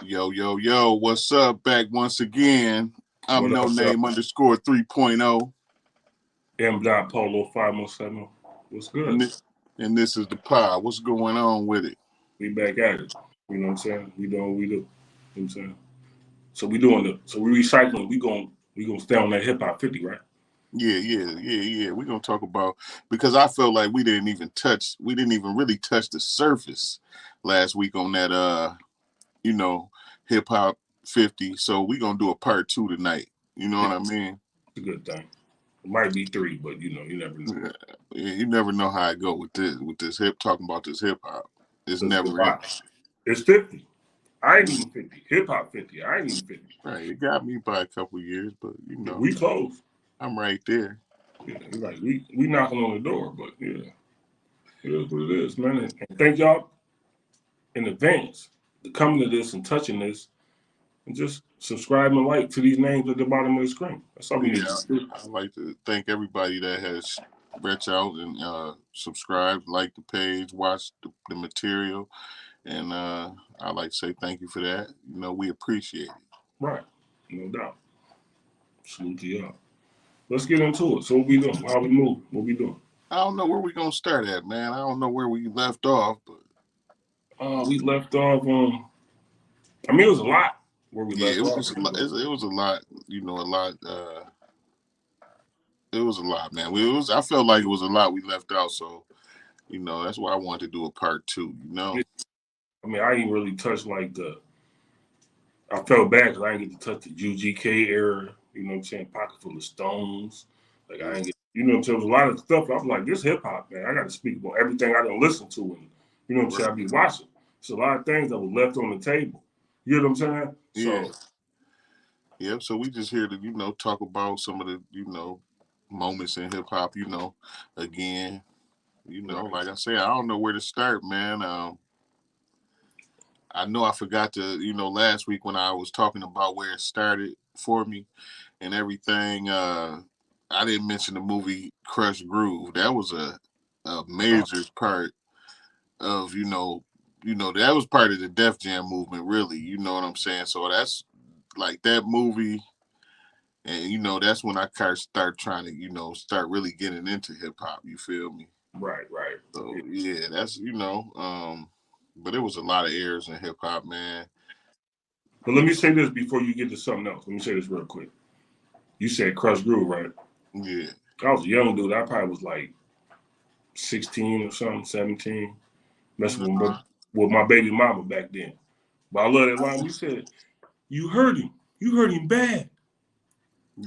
Yo, yo, yo, what's up? Back once again. I'm What no up, name underscore 3.0. M. Polo 517? What's good? And this, and this is the pod. What's going on with it? We back at it. You know what I'm saying? We doing what we do. You know what I'm saying? So we recycling. We gonna stay on that HipHop 50, right? Yeah. We're gonna talk about because I felt like we didn't even really touch the surface last week on that you know, hip hop 50. So we're gonna do a part two tonight. You know what I mean? It's a good thing. It might be three, but you never know. Yeah, you never know how I go with this talking about this hip hop. It's It's a never in. lot. It's 50. I ain't even 50. HipHop 50. I ain't even 50. Right. It got me by a couple years, but Yeah, we close. I'm right there. Yeah, like we knocking on the door, but yeah, it is what it is, man. And thank y'all in advance for coming to this and touching this and just subscribe and like to these names at the bottom of the screen. That's all we need Yeah, to do. I'd like to thank everybody that has reached out and subscribed, liked the page, watched the material, and I'd like to say thank you for that. We appreciate it. Right. No doubt. Salute to y'all. Let's get into it. So what we doing? How we move? What we doing? I don't know where we're gonna start at, man. I don't know where we left off, but We left off on. I mean, it was a lot where we yeah, left it was off. just a lot. It was a lot. A lot. It was a lot, man. I felt like it was a lot we left out, so that's why I wanted to do a part two. I mean, I ain't really touched like the. I felt bad because I didn't get to touch the UGK era. You know what I'm saying? Pocket full of stones. Like I ain't get. You know what I'm saying? There was a lot of stuff. I was like, this hip hop, man. I got to speak about everything I didn't listen to, and you know what I'm saying? I be watching. It's a lot of things that were left on the table. You know what I'm saying? Yeah. So Yeah, so we just here to, talk about some of the, moments in hip hop, again, right. like I said, I don't know where to start, man. I know I forgot to, last week when I was talking about where it started for me and everything, I didn't mention the movie Crush Groove. That was a major part of, that was part of the Def Jam movement, really. You know what I'm saying? So that's like that movie. And that's when I kind of start trying to, start really getting into hip hop. You feel me? Right. So Yeah. yeah, that's but it was a lot of errors in hip hop, man. But let me say this before you get to something else. Let me say this real quick. You said Crush Groove, right? Yeah, I was a young dude. I probably was like 16 or something, 17, messing with my baby mama back then. But I love that line. You said, you heard him. You heard him bad.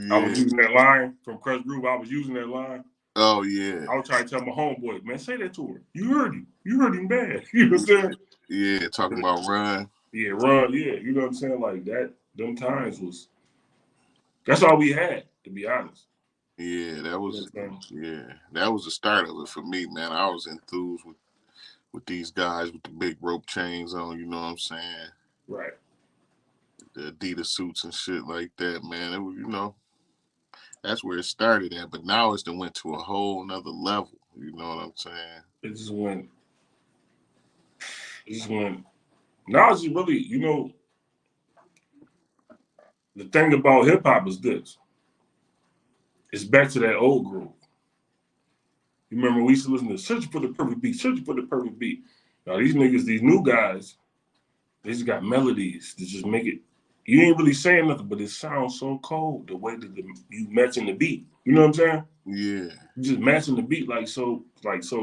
I was yeah. using that line from Crush Groove. I was using that line. Oh yeah, I was trying to tell my homeboy, man, say that to her. You heard him. You heard him bad. You know what I'm saying? yeah. Talking about Run. Yeah, run. Yeah, you know what I'm saying? Like that, them times was, that's all we had, to be honest. Yeah, that You know was what I'm saying? the start of it for me, man. I was enthused with these guys with the big rope chains on. You know what I'm saying? Right. The Adidas suits and shit like that, man. It was, that's where it started at. But now it's went to a whole nother level. You know what I'm saying? It just went, it just went, now it's just really, the thing about hip hop is this. It's back to that old groove. You remember we used to listen to Searching for the Perfect Beat, Searching for the Perfect Beat. Now these niggas, these new guys, they just got melodies to just make it. You ain't really saying nothing, but it sounds so cold the way that you matching the beat. You know what I'm saying? Yeah. You just matching the beat like so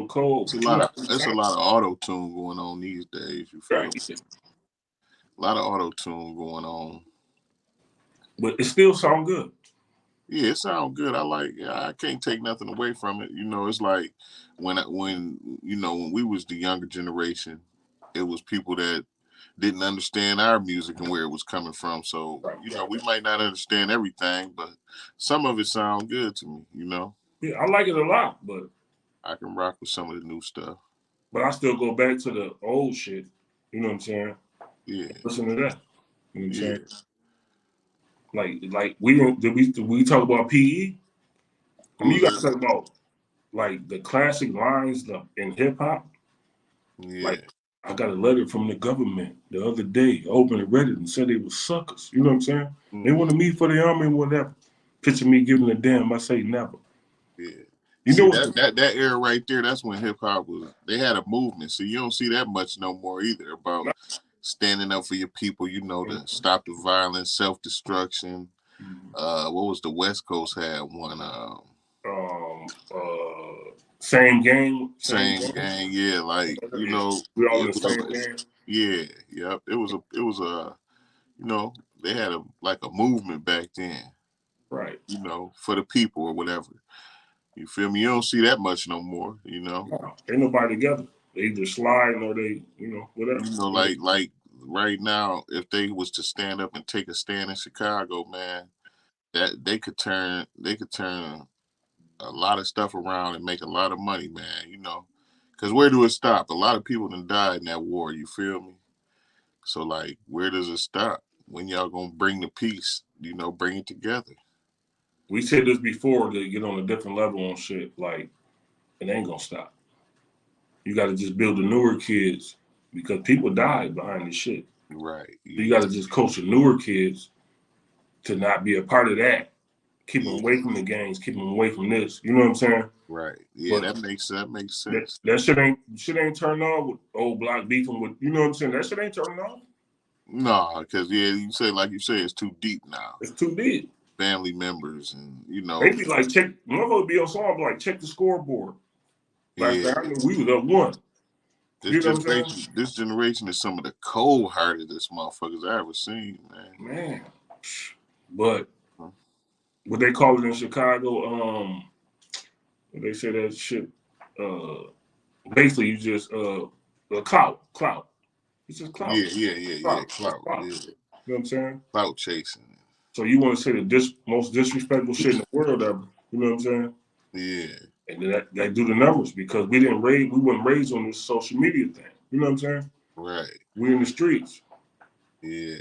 cold. But you're not really It's a saying lot of auto tune going on these days. You feel right. me? A lot of auto tune going on. But it still sound good. Yeah, it sounds good. I can't take nothing away from it. It's like when we was the younger generation, it was people that didn't understand our music and where it was coming from. So, Right. we might not understand everything, but some of it sound good to me. Yeah, I like it a lot, I can rock with some of the new stuff. but I still go back to the old shit. You know what I'm saying? Yeah. Listen to that. You know what I'm saying? Yeah. Like we didn't did we talk about PE? I mean, you got to Who's talk about like the classic lines in hip hop. that? Like Yeah. I got a letter from the government the other day. I opened and read it and said they were suckers. You know what I'm saying? They Mm-hmm. wanted me for the army and whatever. Picture me giving a damn. I say never. Yeah. You know See what's that era right there. That's when hip hop was. They had a movement. So you don't see that much no more either about standing up for your people. You know, to stop the violence, self destruction. What was the West Coast had one? um same game, same Same game. gang. Yeah, like you know, We all in it the was. same game. Yeah, yep. It was a. You know, they had a like a movement back then. Right. You know, for the people or whatever. You feel me? You don't see that much no more. You know. No, ain't nobody together. They either slide or they, whatever. You know, like right now, if they was to stand up and take a stand in Chicago, man, that they could turn a lot of stuff around and make a lot of money, man. You know, because where do it stop? A lot of people done died in that war. You feel me? So like, where does it stop? When y'all gonna bring the peace? You know, bring it together. We said this before to get on a different level on shit. Like, it ain't gonna stop. You got to just build the newer kids because people died behind this shit. Right. So you Yeah. got to just coach the newer kids to not be a part of that. Keep them Yeah. away from the gangs. Keep them away from this. You know what I'm saying? Right. Yeah. But That makes that, sense. that shit ain't turned off with old block beefing with. You know what I'm saying? That shit ain't turning off. No, because yeah, you say like you say, it's too deep now. It's too deep. Family members and you They know, be like, check. Motherfucker be on song like, check the scoreboard. Like, yeah. I knew we was up one. This You know what I'm saying? generation, this generation is some of the cold heartedest motherfuckers I ever seen, man. Man. But what they call it in Chicago, they say that shit. Uh, basically, you just clout. It's just clout, Yeah, yeah, yeah, yeah. clout, just Clout, clout. yeah. You know what I'm saying? Clout chasing. So you want to say the most disrespectful shit in the world ever? You know what I'm saying? Yeah, And then that do the numbers because we weren't raised on this social media thing. You know what I'm saying? right. We in the streets Yeah,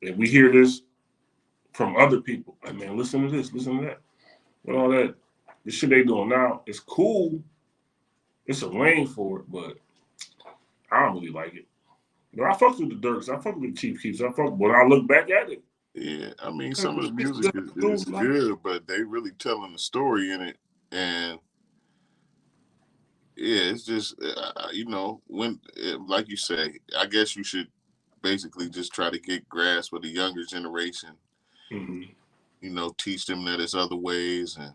and we hear this from other people. Like, man, listen to this, listen to that. But all that, the shit they doing now, it's cool. It's a lane for it, but I don't really like it. You know, I fuck with the Dirks. I fuck with the Chief Keefs. I fuck. When I look back at it, yeah. I mean, man, some of this the bitch music just is dude, like, good, but they really telling the story in it, and yeah, it's just you know when, like you say, I guess you should basically just try to get grasp with the younger generation. mm-hmm. You know, teach them that there's other ways, and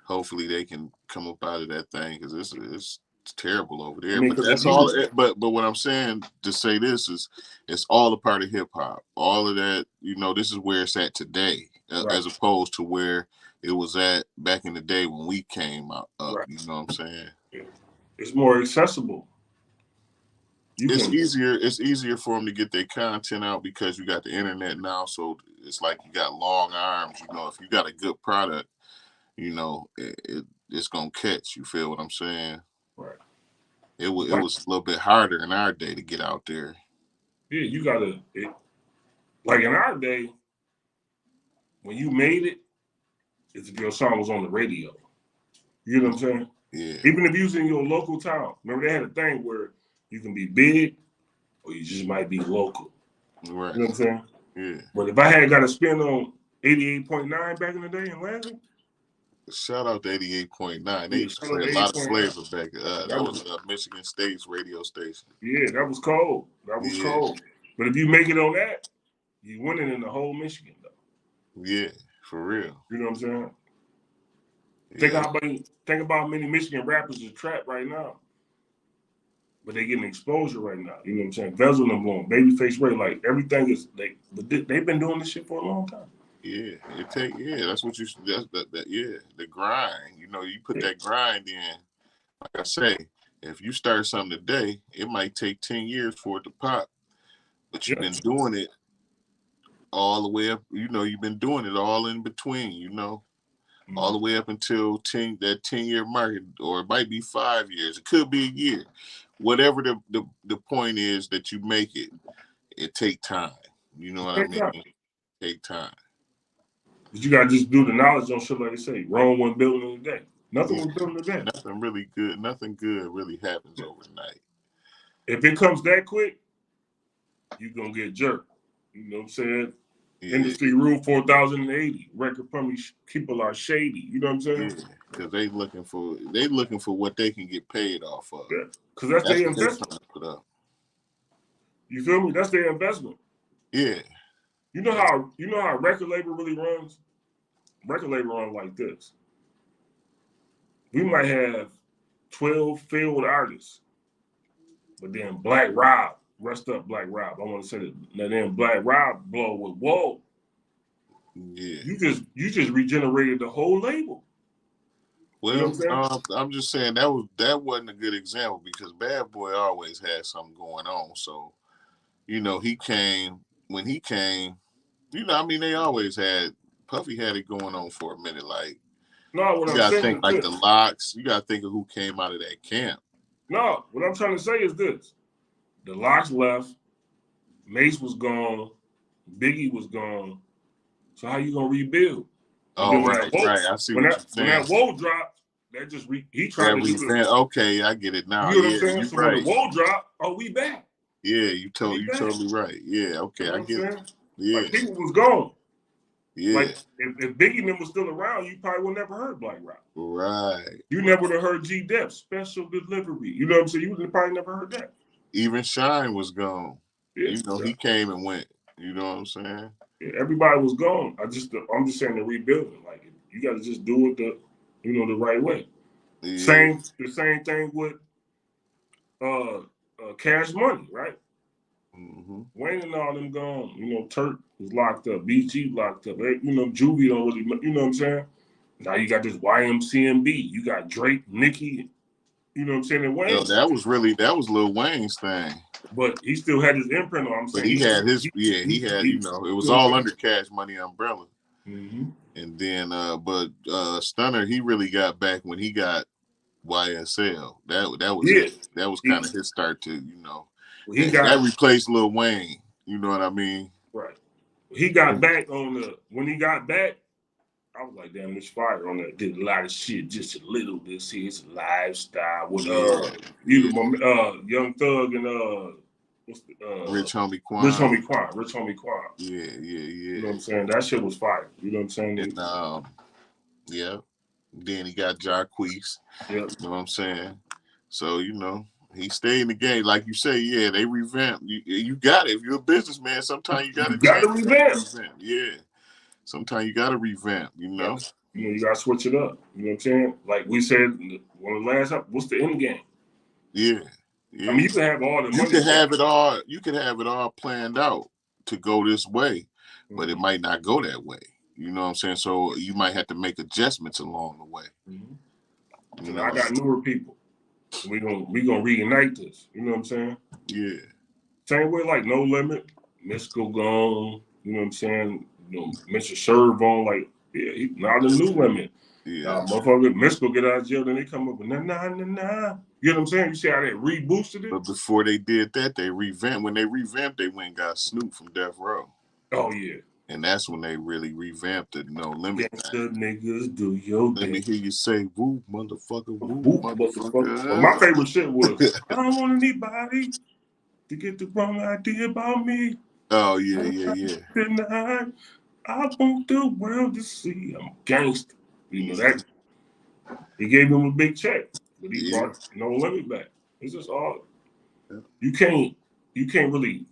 hopefully they can come up out of that thing because it's terrible over I there. mean, But because if that's you, all. But what I'm saying to say this is, it's all a part of hip hop. All of that, you know, this is where it's at today, right, as opposed to where it was at back in the day when we came up. right, You know what I'm saying? yeah. It's more accessible. You It's can, easier. It's easier for them to get their content out because you got the internet now. So it's like you got long arms. You know, if you got a good product, you know, it's gonna catch. You feel what I'm saying? right. It Like, was a little bit harder in our day to get out there. yeah, you gotta. Like in our day, when you made it, it's if your song was on the radio. You know what I'm saying? Yeah, Even if you was in your local town. Remember they had a thing where you can be big or you just might be local. right. You know what I'm saying? Yeah. But if I had got a spin on 88.9 back in the day in Lansing, Shout out to 88.9. They yeah, used to shout play out to a lot of 88.9. flavor back. That That was was Michigan State's radio station. that was cold. That was Yeah, cold. But if you make it on that, you winning in the whole Michigan though. yeah, for real. You know what I'm saying? Yeah, Think about how many Michigan rappers are trapped right now. But they getting exposure right now. You know what I'm saying? Vezzle them blowing, Babyface Ray, like everything is but they've been doing this shit for a long time. yeah. That's what you. That. Yeah, the grind. You know, you put Yeah, that grind in. Like I say, if you start something today, it might take 10 years for it to pop. But you've yeah. been doing it all the way up. You know, you've been doing it all in between. You know, all Mm-hmm. the way up until 10-year mark, or it might be 5 years. It could be a year. Whatever the point is that you make it, it take time. You know what I Take mean? time. Take time. But you gotta just do the knowledge on shit like they say. Rome wasn't built in a day. Nothing Yeah. was built in a day. Nothing really good. Nothing good really happens overnight. if it comes that quick, you're gonna get jerked. You know what I'm saying? Yeah, Industry rule 4080. Record people are shady. You know what I'm saying? yeah, because they looking for what they can get paid off of. Yeah, because that's That's their what they investment. trying to put up. You feel me? That's their investment. Yeah. You know how a record label really runs? Record label runs like this. We might have 12 field artists, but then Black Rob, rest up Black Rob. I want to say that. Now then Black Rob blow with whoa. Yeah. You just regenerated the whole label. You know Well, what I'm saying? I'm just saying that wasn't a good example because Bad Boy always had something going on. So, he came when he came. I mean, they always had Puffy had it going on for a minute. Like No, what you I'm gotta saying think is like the this. Locks. You gotta think of who came out of that camp. No, what I'm trying to say is this. The Locks left, Mace was gone, Biggie was gone. So how you gonna rebuild? And then Oh, right, right. I see when what you're saying. that woe dropped, that just he tried That to do the. revamp. Okay, I get it now. You know what Yeah, I'm saying? you're So when the right. woe dropped, oh, we back. Yeah, We you back. totally right. Yeah, You okay, know I what I'm get it. saying? Yeah, Like people was gone. yeah, Like if Biggie and them was still around, you probably would never heard Black Rock. right. You never would have heard G Dep special delivery. You know what I'm saying? You would have probably never heard that. Even Shine was gone. Yeah, He came and went. You know what I'm saying? yeah, everybody was gone. I'm just saying the rebuilding. Like you got to just do it the right way. Yeah. The same thing with uh, Cash Money, right? Mm-hmm. Wayne and all them gone. Turk was locked up. BG locked up. Juvie don't really. You know what I'm saying? Now you got this YMCMB. You got Drake, Nicki. You know what I'm saying? And Yo, Wayne. that was Lil Wayne's thing. But he still had his imprint on. I'm But saying he had his, he he had, you it was know what all I'm under Cash Money umbrella. saying? And then, but Stunner, he really got back when he got YSL. That was Yeah. it. That was He kind of his start to, he that got replaced Lil Wayne. You know what I mean? right. He got back on the when he got back. I was like, damn, this fire on that did a lot of shit, just a little bit. See, it's a lifestyle with Yeah, yeah. Young Thug and what's the Rich Homie Rich Quan. Homie Quan, Rich Homie Quan. Yeah, yeah, You know yeah. what I'm saying? That shit was fire. You know what I'm saying? And yeah. Then he got Jarqueeze. Yeah. You know what I'm saying? So, he stayed in the game. Like you say, yeah, they revamped. You got it. If you're a businessman, sometimes you got You to got to change. You got to revamp. revamp. Yeah. Sometimes you got to revamp. You got to switch it up. You know what I'm saying? Like we said, one of the last, what's the end game? Yeah. I Yeah. mean, you can have all the You money. can have it all. You can have it all planned out to go this way, but it might not go that way. You know what I'm saying? So you might have to make adjustments along the way. So now I got newer people. We gonna reignite this. You know what I'm saying? Yeah. Same way like No Limit, Mystical gone. You know what I'm saying? Mr. Serve on like now the new limit. Yeah. Now motherfucker Mystical get out of jail, then they come up with nah. You know what I'm saying? You see how they reboosted it? But before they did that, they revamped. When they revamped, they went and got Snoop from Death Row. Oh yeah. And that's when they really revamped the No Limit Gangsta thing. niggas do your Let me thing. hear you say, "Woo, motherfucker, woo, Whoop, motherfucker. But my motherfucker." favorite shit was I don't want anybody to get the wrong idea about me. Oh yeah, yeah, yeah. Tonight, I want the world to see I'm gangster. You know that he gave him a big check, but he Yeah. brought No Limit back. It's just all Yeah. you can't really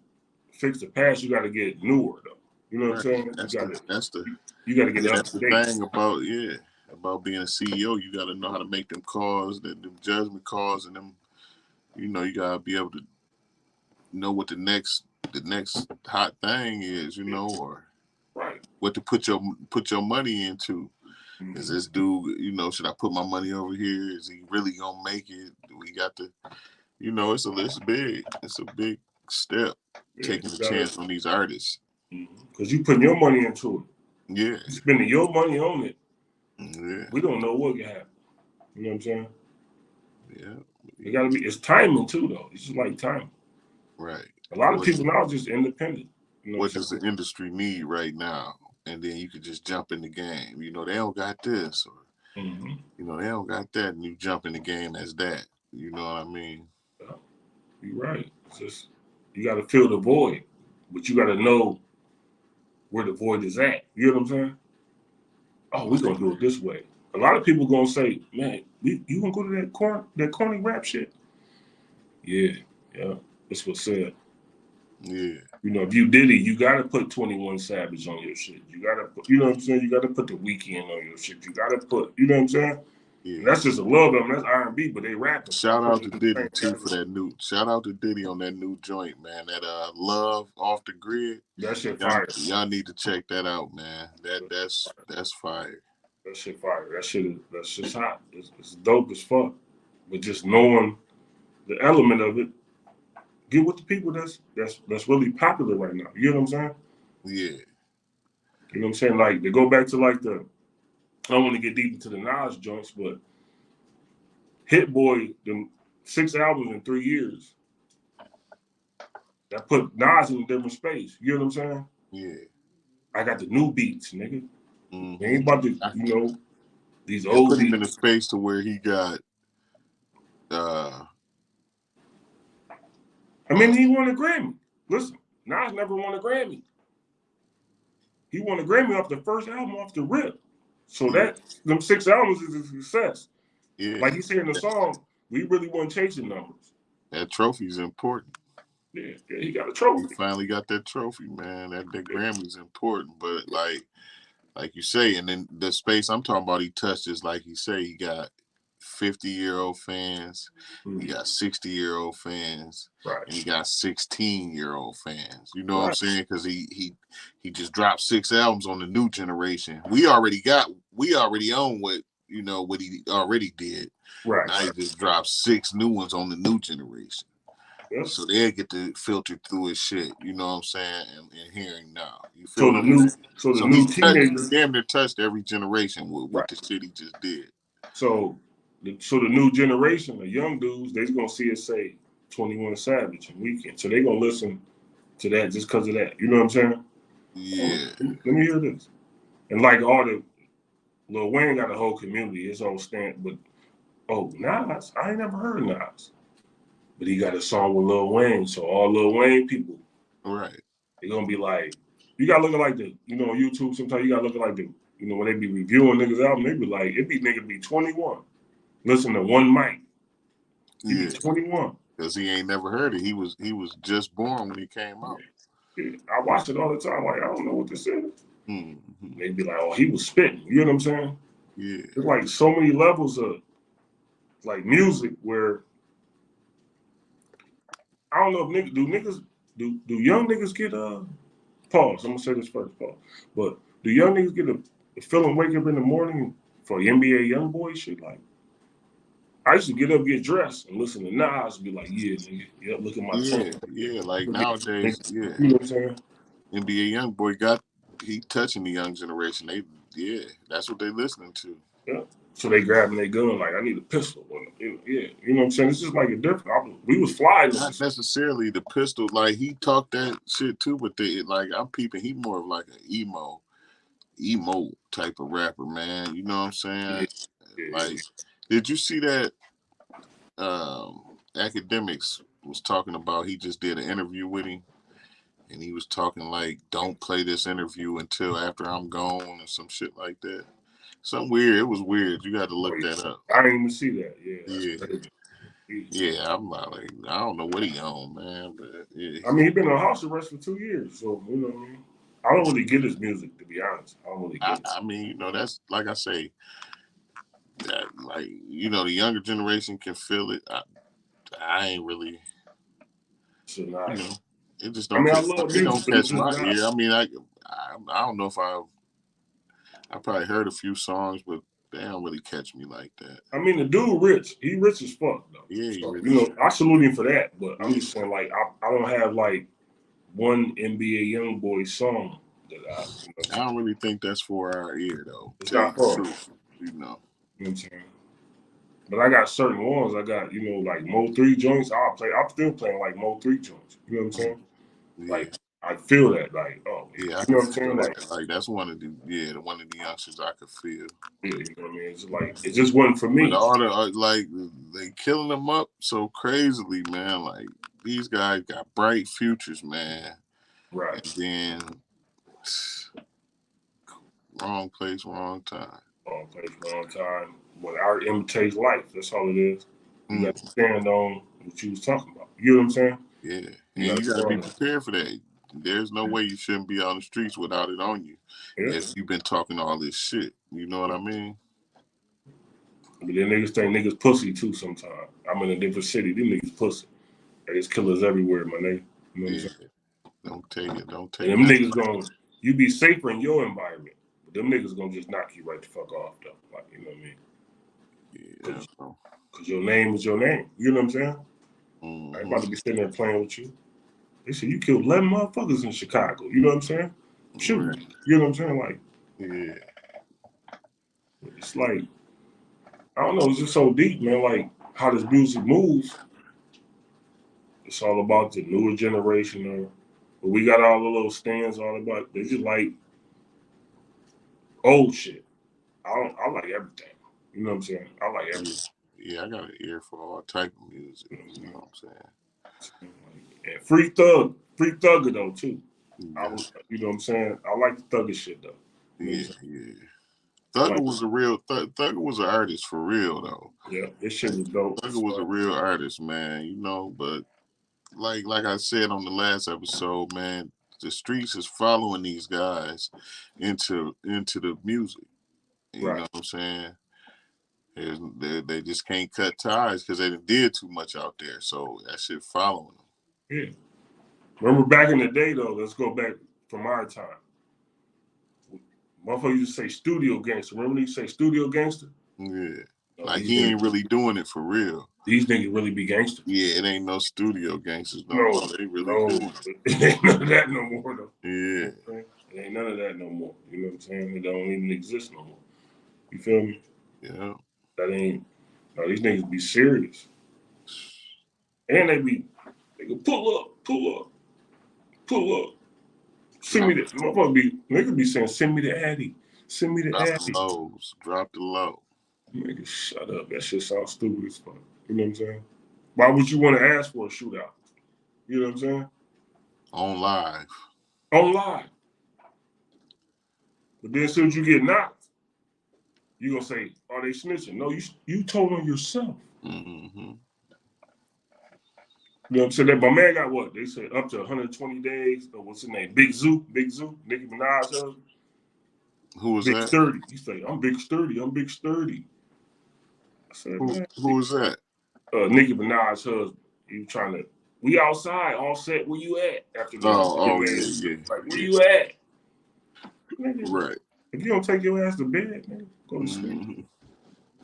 fix the past. You got to get newer though. You know what I'm Right. saying? You got to get up That's to the date. thing about being a CEO. You got to know how to make them calls, them judgment calls, and them. You got to be able to know what the next hot thing is. Or Right. what to put your money into. Is this dude? Should I put my money over here? Is he really gonna make it? We got to. It's big. It's a big step Yeah, taking a chance on these artists. because you putting your money into it. Yeah. You spending your money on it. Yeah. We don't know what can happen. You know what I'm saying? Yeah. It gotta be. It's timing too, though. It's just like timing. Right. A lot of people now are just independent. You know What what I'm does the saying? industry need right now? And then you could just jump in the game. They don't got this, or they don't got that, and you jump in the game as that. You know what I mean? You're right. It's just you got to fill the void, but you got to know where the void is at. You know what I'm saying? Oh, we're gonna do it this way. A lot of people gonna say, "Man, you gonna go to that corny rap shit?" Yeah, yeah. That's what's said. Yeah. You know, if you Diddy, you gotta put 21 Savage on your shit. You gotta put, you know what I'm saying? You gotta put the Weeknd on your shit. You gotta put, you know what I'm saying? Yeah. And that's just a little bit. That's R&B, but they rapping. So I Shout put out them to in the Diddy same too for category. that new. Shout out to Diddy on that new joint, man. That Love Off the Grid. That shit Y'all, fire. y'all need to check that out, man. That's fire. That shit fire. That shit's hot. It's dope as fuck. But just knowing the element of it, get with the people that's really popular right now. You know what I'm saying? Yeah. You know what I'm saying? Like they go back to like I don't want to get deep into the Nas joints, but Hit Boy, them 6 albums in 3 years, that put Nas in a different space. You know what I'm saying? Yeah. I got the new beats, nigga. They Mm-hmm. ain't about to, these It old put him in a beats. space to where he got uh I mean, he won a Grammy. Listen, Nas never won a Grammy. He won a Grammy off the first album off the rip. So yeah, them 6 albums is a success. yeah. Like he said in the song, we really weren't chasing numbers. That trophy's important. Yeah, he got a He trophy. finally got that trophy, man. That Grammy's important. But like you say, and then the space I'm talking about he touched is like you say, he got 50-year-old fans, he got 60-year-old fans, Right. and he got 16-year-old fans. You know what I'm Right. saying? Because he just dropped 6 albums on the new generation. We already own what he already did. Right. Now he just dropped 6 new ones on the new generation. Yep. So they get to filter through his shit, you know what I'm saying, and hearing now. You So feel the me? new So he teenagers. damn near touched every generation with Right. the shit he just did. So the new generation, the young dudes, they're gonna see it say 21 Savage and Weekend. So they gonna listen to that just because of that. You know what I'm saying? Oh, Yeah, let me hear this. And like all the Lil Wayne got a whole community, his own stand, but Nas, I ain't never heard of Nas. But he got a song with Lil Wayne. So all Lil Wayne people, right. they're gonna be like, you gotta look at like YouTube, sometimes you gotta look at like when they be reviewing niggas album, they be like, it be nigga be 21. Listen to one mic. He be Yeah, 21. because he ain't never heard it. He was just born when he came Yeah. out. Yeah. I watch it all the time. Like, I don't know what this is. Mm-hmm. They be like, oh, he was spitting. You know what I'm saying? Yeah, There's like so many levels of like music where I don't know if do young niggas get pause. I'm gonna say this first, pause. But do young niggas get a feeling wake up in the morning for NBA young boy shit? Like I used to get up, get dressed, and listen to Nas and be like, yeah, nigga, yep, look at my yeah, team. yeah. Like You nowadays, yeah. know what I'm saying? NBA YoungBoy he touching the young generation. That's what they listening to. Yeah. So they grabbing their gun like I need a pistol. Yeah, you know what I'm saying? It's just like a different. We was fly Not niggas. necessarily the pistol. Like he talked that shit too, but like I'm peeping. He more of like an emo type of rapper, man. You know what I'm Yeah, saying? yeah, Like, did you see that? Academics was talking about. He just did an interview with him, and he was talking like, "Don't play this interview until after I'm gone," or some shit like that. Something weird. It was weird. You got to oh, look yeah. that up. I didn't even see that. Yeah, that's Yeah, crazy. yeah. I'm like, I don't know what he on, man, but yeah. I mean, he been on house arrest for 2 years, so you know what I mean. I don't really get his music, to be honest. I don't really I, get it. I mean, that's like I say, that like the younger generation can feel it. I ain't really, So you not. know, it just I don't mean, I catch. love It music, don't but it's catch just my not. ear. I mean, I don't know if I probably heard a few songs, but they don't really catch me like that. I mean, the dude rich. He rich as fuck though. Yeah, he So rich. I salute him for that. But I'm Yeah, just saying, like, I don't have like one NBA young boy song that I don't really think that's for our ear though. it's Tell you not the for. truth, you know. You know what I'm saying? But I got certain ones. I got, like Mo 3 joints. I'm still playing like Mo 3 joints. You know what I'm saying? Yeah, Like I feel that, like, oh, Yeah, I you know can what I'm feel saying? Like, that. Like that's one of the youngsters I could feel. yeah, you know what I mean? It's like, it just wasn't for But me. all the like they killing them up so crazily, man. Like these guys got bright futures, man. Right. And then wrong place, wrong time. Wrong place, wrong time. When art imitates life, that's all it is. You got to Mm, stand on what you was talking about. You know what I'm saying? yeah, You and got you to got to be stand on prepared for that. There's no way you shouldn't be on the streets without it on you. it. If Yeah. you've been talking all this shit, you know what I mean? But then niggas think niggas pussy too sometimes. I'm in a different city. Them niggas pussy. There's killers everywhere, my nigga. You know what I'm Yeah, saying? don't And take them that. niggas gonna, you be safer in your environment. But them niggas gonna just knock you right the fuck off, though. Like, you know what I mean? Yeah, Cause your name is your name. You know what I'm saying? I ain't mm-hmm. about to be sitting there playing with you. They said you killed 11 motherfuckers in Chicago. You know what I'm saying? Shoot. Right. You know what I'm saying? Like, Yeah, it's like, I don't know, it's just so deep, man. Like, how this music moves, it's all about the newer generation. But we got all the little stands all about, they just like old shit. I like everything. You know what I'm saying? I like yeah, everything. yeah. I got an ear for all type of music. You know what I'm saying? And free thugger though too. I Yeah, was, you know what I'm saying? I like the thugger shit though. You know what I'm yeah, saying? yeah. I Thugger like, was a real Thugger was an artist for real though. yeah, this shit was dope. Thugger was a real artist, man. You know, but like I said on the last episode, man, the streets is following these guys into the music. You know Right. what I'm saying? They just can't cut ties because they did too much out there. So that shit following Yeah. Remember back in the day though, let's go back from our time. Motherfucker used to say studio gangster. Remember you say studio gangster? them. Yeah. No, Like he ain't really doing it for real. these niggas really be gangsters. Yeah, it ain't no studio gangsters no No, more. They really no, doing it ain't none of that no more though. it. You know what I'm saying? It ain't none of that no more. You know what I'm saying? It don't even exist no more. You feel me? Yeah. Yeah. That ain't. No, these niggas be serious, and they can pull up, pull up. Send me Drop the motherfucker be niggas be saying send me the addy, send me the drop the addy. lows. Drop the low. Nigga, shut up. That shit sounds stupid as fuck. You know what I'm saying? Why would you want to ask for a shootout? You know what I'm saying? On live. On live. But then as soon as you get knocked, you gonna say, "Are they snitching?" No, you told on yourself. Mm-hmm. You know what I'm saying? That my man got what? They said up to 120 days. What's his name? Big Zoo, Nicki Minaj husband. Who was Big that? sturdy. He say, "I'm big sturdy. I'm big sturdy." I said, "Man, Who was that? Nicki Minaj husband. He was trying to. We outside, all set. Where you at? After the Oh, man, yeah, yeah, like, where yeah. you at? Nigga, Right. if you don't take your ass to bed, nigga, go to sleep. Mm-hmm.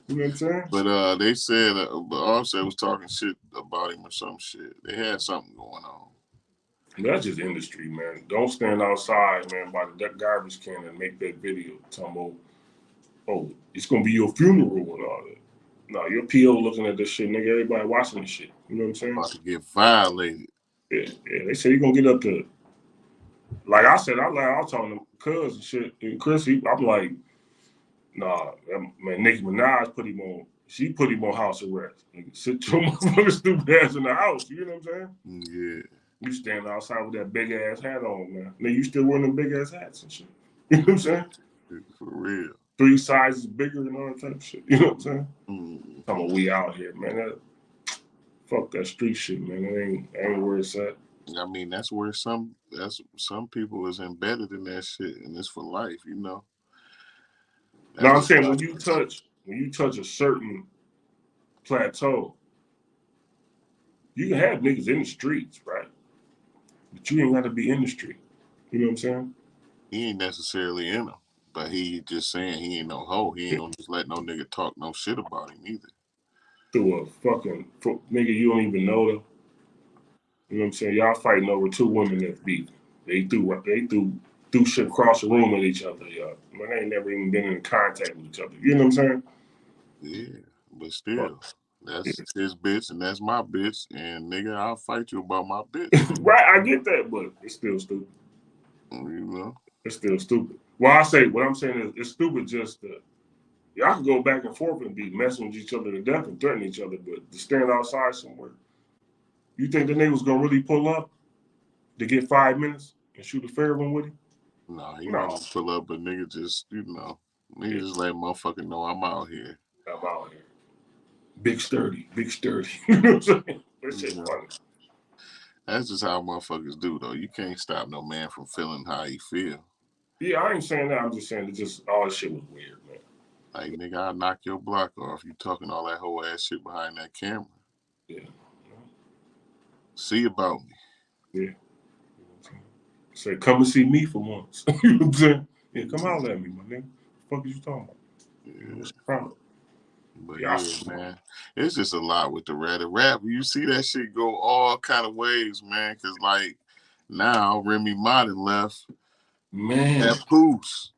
You know what I'm saying? But they said, but Offset was talking shit about him or some shit. They had something going on. That's just industry, man. Don't stand outside, man, by the garbage can and make that video. Talking about, oh, it's gonna be your funeral and all that. No, your PO looking at this shit, nigga. Everybody watching this shit. You know what I'm saying? About to get violated. Yeah, yeah. They say you're gonna get up to, like I said, I was talking to Cuz and shit. And Chris, I'm like, nah, man, Nicki Minaj put him on. She put him on house arrest. Nigga, sit your motherfucking stupid ass in the house. You know what I'm saying? Yeah. You stand outside with that big ass hat on, man. Now you still wearing them big ass hats and shit. You know what I'm saying? For real. 3 sizes bigger and all that type of shit. You know what I'm saying? Talking Mm-hmm. about we out here, man. Fuck that street shit, man. That ain't where it's at. I mean, that's some people is embedded in that shit, and it's for life. You know. Now That's I'm just saying like when you touch a certain plateau, you can have niggas in the streets, right? But you ain't got to be in the street. You know what I'm saying? he ain't necessarily in them, but he just saying he ain't no hoe. He ain't Yeah. gonna just let no nigga talk no shit about him either. Through a fucking nigga you don't even know them. You know what I'm saying? Y'all fighting over 2 women that beat. They threw shit across the room at each other, y'all. Man, they ain't never even been in contact with each other. You know what I'm saying? Yeah, but Fuck. still. That's his bitch and that's my bitch. And nigga, I'll fight you about my bitch. Right, I get that, but it's still stupid. You know? It's still stupid. Well, I say what I'm saying is it's stupid just to y'all can go back and forth and be messing with each other to death and threaten each other, but to stand outside somewhere, you think the nigga was gonna really pull up to get 5 minutes and shoot a fair one with him? No, he No. wasn't gonna pull up, but nigga just, nigga Yeah, just let motherfucker know I'm out here. I'm out here. Big sturdy, big sturdy. You know what I'm saying? That You shit know? funny. That's just how motherfuckers do, though. You can't stop no man from feeling how he feel. Yeah, I ain't saying that. I'm just saying that just all this shit was weird, man. Like, nigga, I'll knock your block off. You talking all that whole ass shit behind that camera. Yeah. See about me. Yeah. You know what I'm saying? Say, come and see me for once. You know what I'm saying? Yeah, come holler at me, my nigga. What the fuck is you talking about? You know, Yeah. what's the problem? But Yeah, yeah, man, it's just a lot with the rap. You see that shit go all kind of ways, man. Cause like now Remy Ma done left man. Papoose.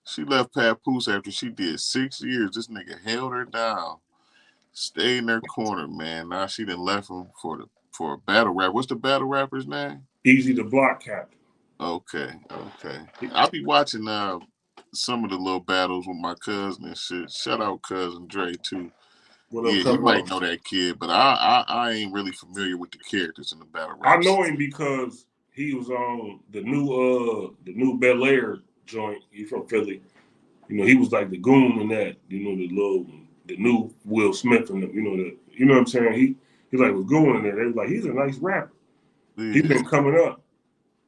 She left Papoose after she did 6 years. This nigga held her down, stayed in her corner, man. Now she done left him for a battle rap. What's the battle rapper's name? Easy to block, Captain. Okay. I'll be watching some of the little battles with my cousin and shit. Shout out cousin Dre too. What up, Yeah, you come might on? know that kid, but I ain't really familiar with the characters in the battle I raps. know him because he was on the new Bel Air joint. He from Philly. You know, he was like the goon in that. You know, the new Will Smith and you know what I'm saying. He like was goon in there. They was like he's a nice rapper. He Yeah, been coming up,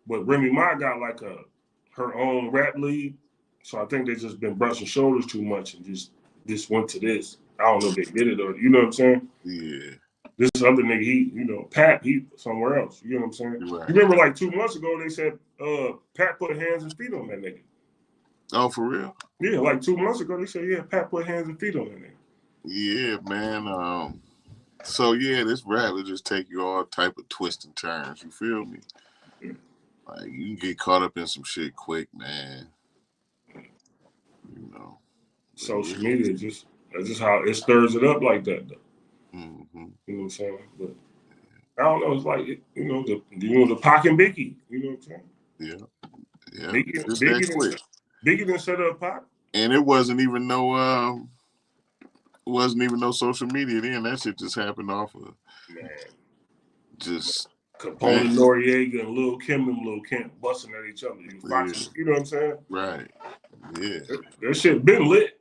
but Remy Ma got like her own rap league. So I think they just been brushing shoulders too much and just went to this. I don't know if they did it or you know what I'm saying. yeah, This other nigga, Pat, he somewhere else. You know what I'm saying? You right. remember like 2 months ago they said Pat put hands and feet on that nigga. Oh, for real? Yeah, like 2 months ago they said, yeah, Pat put hands and feet on that nigga. Yeah, man. So yeah, this rap will just take you all type of twists and turns. You feel me? Yeah. Like you can get caught up in some shit quick, man. You know. But Social media just that's just how it stirs it up like that though. hmm You know what I'm saying? But I don't know, it's like the Pac and Biggie, you know what I'm saying? yeah, yeah. Biggie Just that Biggie didn't quick. set, Biggie didn't set up Pac. And it wasn't even no social media then. That shit just happened off of Man, just Capone man. and Noriega and Lil Kim busting at each other. You Yeah, Fox, you know what I'm saying? right. Yeah, That shit been lit.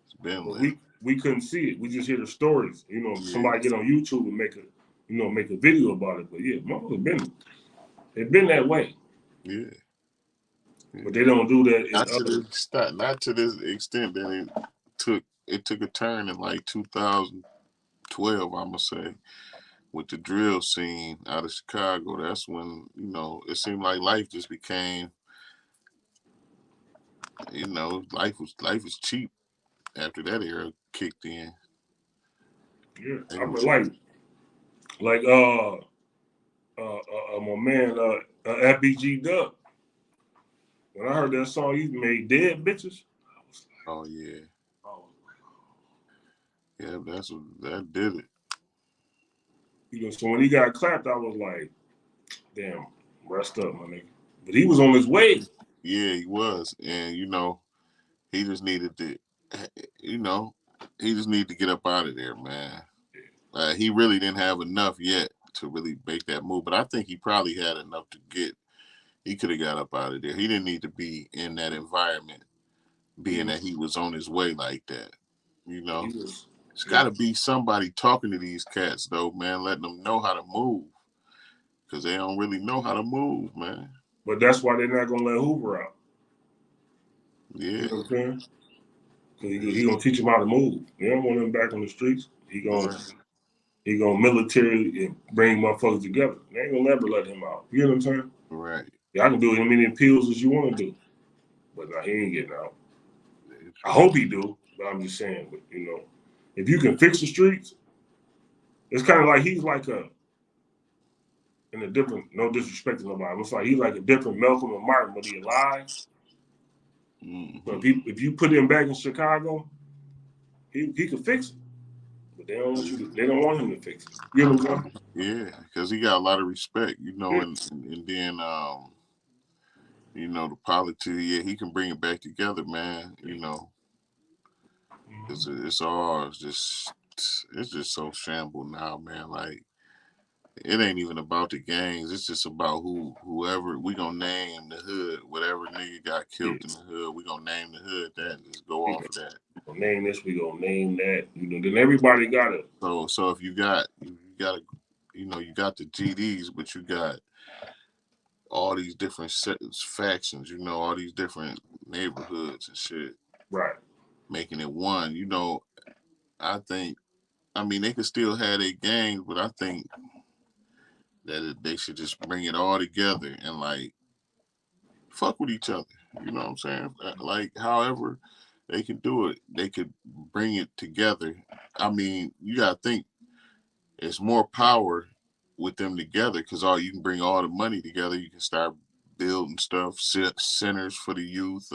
it's been But lit. we couldn't see it. We just hear the stories. You know, Yeah, somebody get on YouTube and make a video about it. But yeah, motherfuckers been it been that way. yeah, But yeah. they don't do that in Not to other. this extent. Not to this extent that it took a turn in like 2012. I'm gonna say with the drill scene out of Chicago. That's when it seemed like life just became. Life was cheap after that era kicked in. Yeah, I Nigga mean was my man FBG Dub. When I heard that song he made Dead Bitches, I was oh yeah, like, oh, yeah. That's what that did it. so when he got clapped, I was like, damn, rest up, my nigga. But he was on his way. Yeah, he was, and he just needed to, you know, he just needed to get up out of there, man. He really didn't have enough yet to really make that move, but I think he probably had enough to get. He could have got up out of there. He didn't need to be in that environment, He being was, that he was on his way like that. You he know, was, it's got yeah. to be somebody talking to these cats though, man, letting them know how to move because they don't really know how to move, man. But that's why they're not gonna let Hoover out. You Yeah, know what I'm saying? Cause he yeah, gonna teach him how to move. They don't want him back on the streets. right, He gonna military and bring motherfuckers together. They ain't gonna never let him out. You know what I'm saying? right. Yeah, I can do as many appeals as you want to do, but nah, he ain't getting out. It's I right. hope he do, but I'm just saying. But if you can fix the streets, it's kind of like he's like in a different. No disrespect to nobody. It's like he's like a different Malcolm and Martin, but he alive. So Mm-hmm. if you put him back in Chicago, he could fix it. but they don't want you to. They don't want him to fix it. You know what I'm saying? Yeah, because he got a lot of respect, you know, Yeah. and then you know, the politics. Yeah, he can bring it back together, man. You know, it's all it's just so shambled now, man. Like it ain't even about the gangs. It's just about whoever we gonna name the hood. Whatever nigga got killed in the hood, we gonna name the hood that and just go We off of that. gonna name this. We gonna name that. You know. Then everybody got it. So if you got you know, you got the GDs, but you got all these different factions, you know, all these different neighborhoods and shit, Right. making it one. You know, I think, I mean, they could still have their gangs, but I think that they should just bring it all together and like fuck with each other. You know what I'm saying? Like, however they can do it, they could bring it together. I mean, you gotta think it's more power with them together because all you can bring all the money together. You can start building stuff, centers for the youth,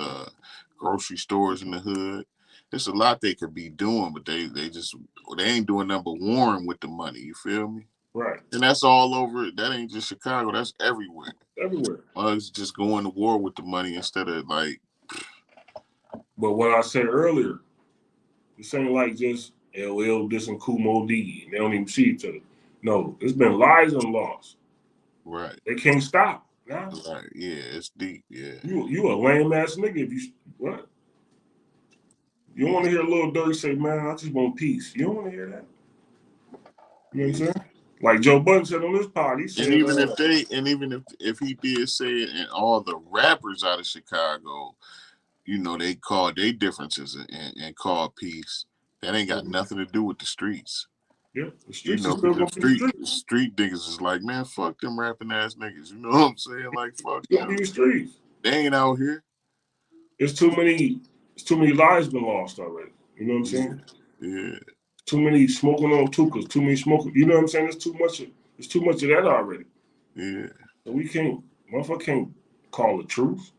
grocery stores in the hood. There's a lot they could be doing, but they ain't doing number warring with the money. You feel me? Right. And that's all over. That ain't just Chicago. That's everywhere. Everywhere. It's just going to war with the money instead of like. But what I said earlier, this ain't like just LL dissing Kumo D. They don't even see each other. No, it's been lies and loss. Right. They can't stop. Nah. Right. Yeah, it's deep. Yeah. You a lame ass nigga if you what? You don't want to hear Lil Durk say, "Man, I just want peace." You don't want to hear that. You know what I'm saying? Like Joe Budden said on this pod, he And said, even if he did say it, and all the rappers out of Chicago, you know, they call their differences and call peace. That ain't got nothing to do with the streets. yeah, the You streets is know, still because gonna be the streets. street niggas is like, man, fuck them rapping ass niggas. You know what I'm saying? Like, fuck It's gonna be them. the streets. They ain't out here. It's too many. It's too many lives been lost already. You know what I'm Yeah, saying? yeah, Too many smoking on tukas. Too many smoking. You know what I'm saying? It's too much. It's too much of that already. yeah. So we can't. Motherfucker can't call the truth.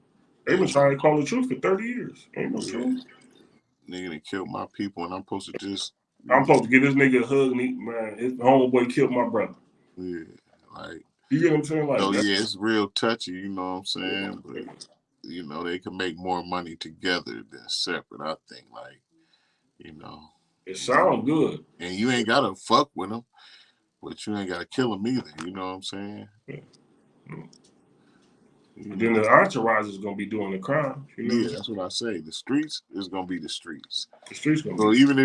They've been And, trying to call the truth for 30 years. Ain't no yeah, truth. nigga done killed my people, and I'm supposed to just, I'm supposed to give this nigga a hug, and man, his homeboy killed my brother. yeah, like, You get what I'm saying? Like so that. yeah, it's real touchy. You know what I'm saying? Yeah. But you know, they can make more money together than separate. I think, like, you know, It sounds good. and you ain't gotta fuck with them, but you ain't gotta kill them either. You know what I'm saying? Yeah. You Then know, the entourage is gonna be doing the crime. You know what I'm yeah, saying? that's what I say. The streets is gonna be the streets. The streets gonna So be. even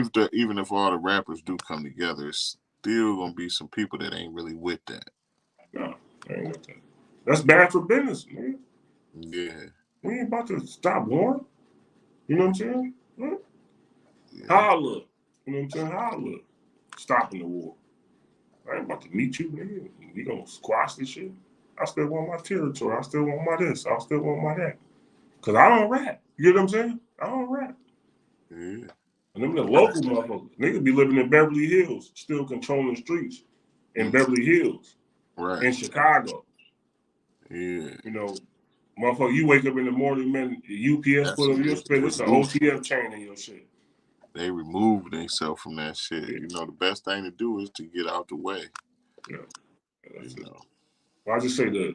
if all the rappers do come together, it's still gonna be some people that ain't really with that. No, I ain't with that. That's bad for business, man. Yeah, We ain't about to stop warring. You know what I'm saying? Huh? yeah, How I look. You know what I'm saying? How I look. Stopping the war. I ain't about to meet you, nigga. We gonna squash this shit. I still want my territory. I still want my this. I still want my that. Cause I don't rap. You know what I'm saying? I don't rap. yeah. And them the local motherfuckers. Niggas be living in Beverly Hills, still controlling the streets in Mm, Beverly Hills, right. in Chicago. Yeah, You know, motherfucker, you wake up in the morning, man, UPS that's put on your it's spit, it's an removed. OTF chain in your shit. They remove themselves from that shit. Yeah, You know, the best thing to do is to get out the way. yeah, You that's it. know, Well, I just say that,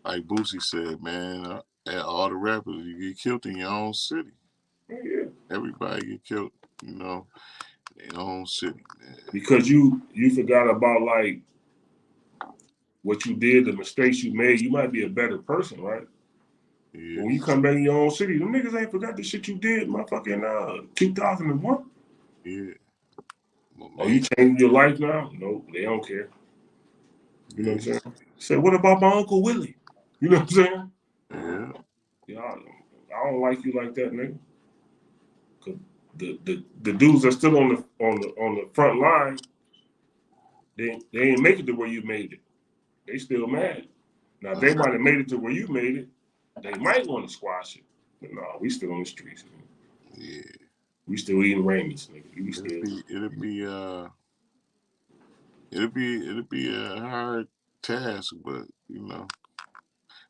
like Boosie said, man, all the rappers you get killed in your own city. yeah, Everybody get killed, you know, in their own city, man. because you forgot about like what you did, the mistakes you made. You might be a better person, right? But Yeah, when you come back in your own city, them niggas ain't forgot the shit you did, motherfucking 2001. yeah. But Oh, man, you changed your life now? No, they don't care. You know what I'm yeah, saying? Say, what about my Uncle Willie? You know what I'm saying? yeah, Yeah, I don't like you like that, nigga. Cause the dudes that still on the front line, they ain't make it to where you made it. They still mad. Now if they might have made it to where you made it, they might want to squash it. But no, we still on the streets, man. yeah. We still eating Raymond's, nigga. We It'll still be, it'll be, it'll be a hard task, but you know,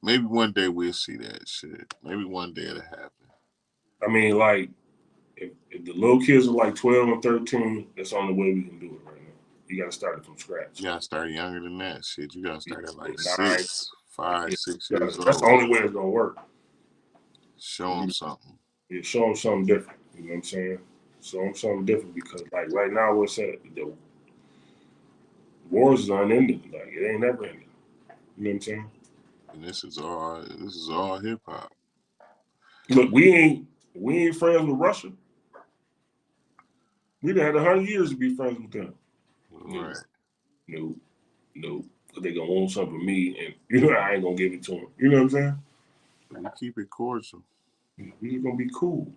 maybe one day we'll see that shit. Maybe one day it'll happen. I mean, like, if the little kids are like 12 and 13, that's the only way we can do it right now. You got to start it from scratch. You gotta start younger than that. Shit, you gotta start at like Nine. 6, 5, Yeah, 6 years that's the old. only way it's gonna work. Show them something. Yeah, show them something different. You know what I'm saying? Show them something different because like right now, what's that? The wars is unending. Like it ain't never ending. You know what I'm saying? And this is all hip hop. Look, we ain't friends with Russia. We'd had 100 years to be friends with them. No, Right. no, no. Cause they gonna want something from me, and you know I ain't gonna give it to them. You know what I'm saying? We keep it cordial. We just gonna be cool.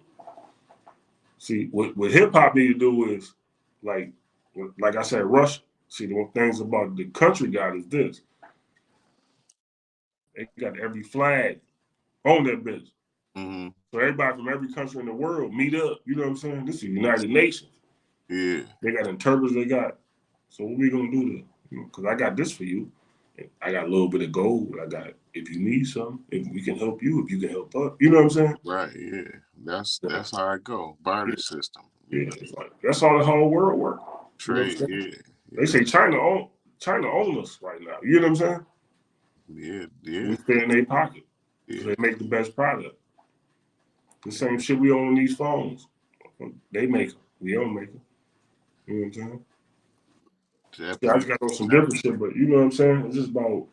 See, what hip hop need to do is like like I said, Russia. See, the one things about the country got is this: they got every flag on that bitch. Mm-hmm. So everybody from every country in the world meet up. You know what I'm saying? This is the United Nations. Yeah. They got interpreters. They got. So what we gonna do to? Because I got this for you. I got a little bit of gold. I got. If you need something, if we can help you, if you can help us. You know what I'm saying? Right. Yeah. Yeah. That's how it go. Barter system. Yeah. It's like that's how the whole world work. You know what I'm Trade. saying? Yeah. They Yeah. say China own us right now. You know what I'm saying? Yeah. Yeah. We stay in their pocket because Yeah. they make the best product. The same shit we own these phones. They make them. We don't make them. You know what I'm saying? That Yeah, I just got piece. on some different shit, but you know what I'm saying? It's just about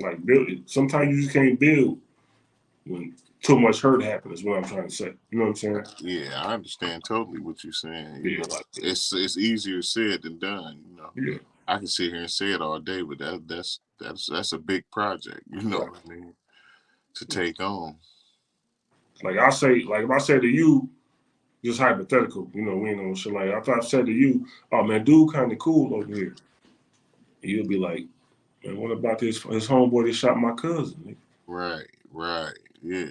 like building. Sometimes you just can't build when too much hurt happens. Is what I'm trying to say. You know what I'm saying? Yeah, I understand totally what you're saying. Yeah, like It's easier said than done. yeah, I can sit here and say it all day, but that's a big project. You know right. what I mean? To take on. Like I say, like if I say to you, just hypothetical, we ain't on shit like that. If I said to you, oh man, dude kind of cool over here, you'll be like, man, what about his homeboy that shot my cousin? Right. Right. Yeah.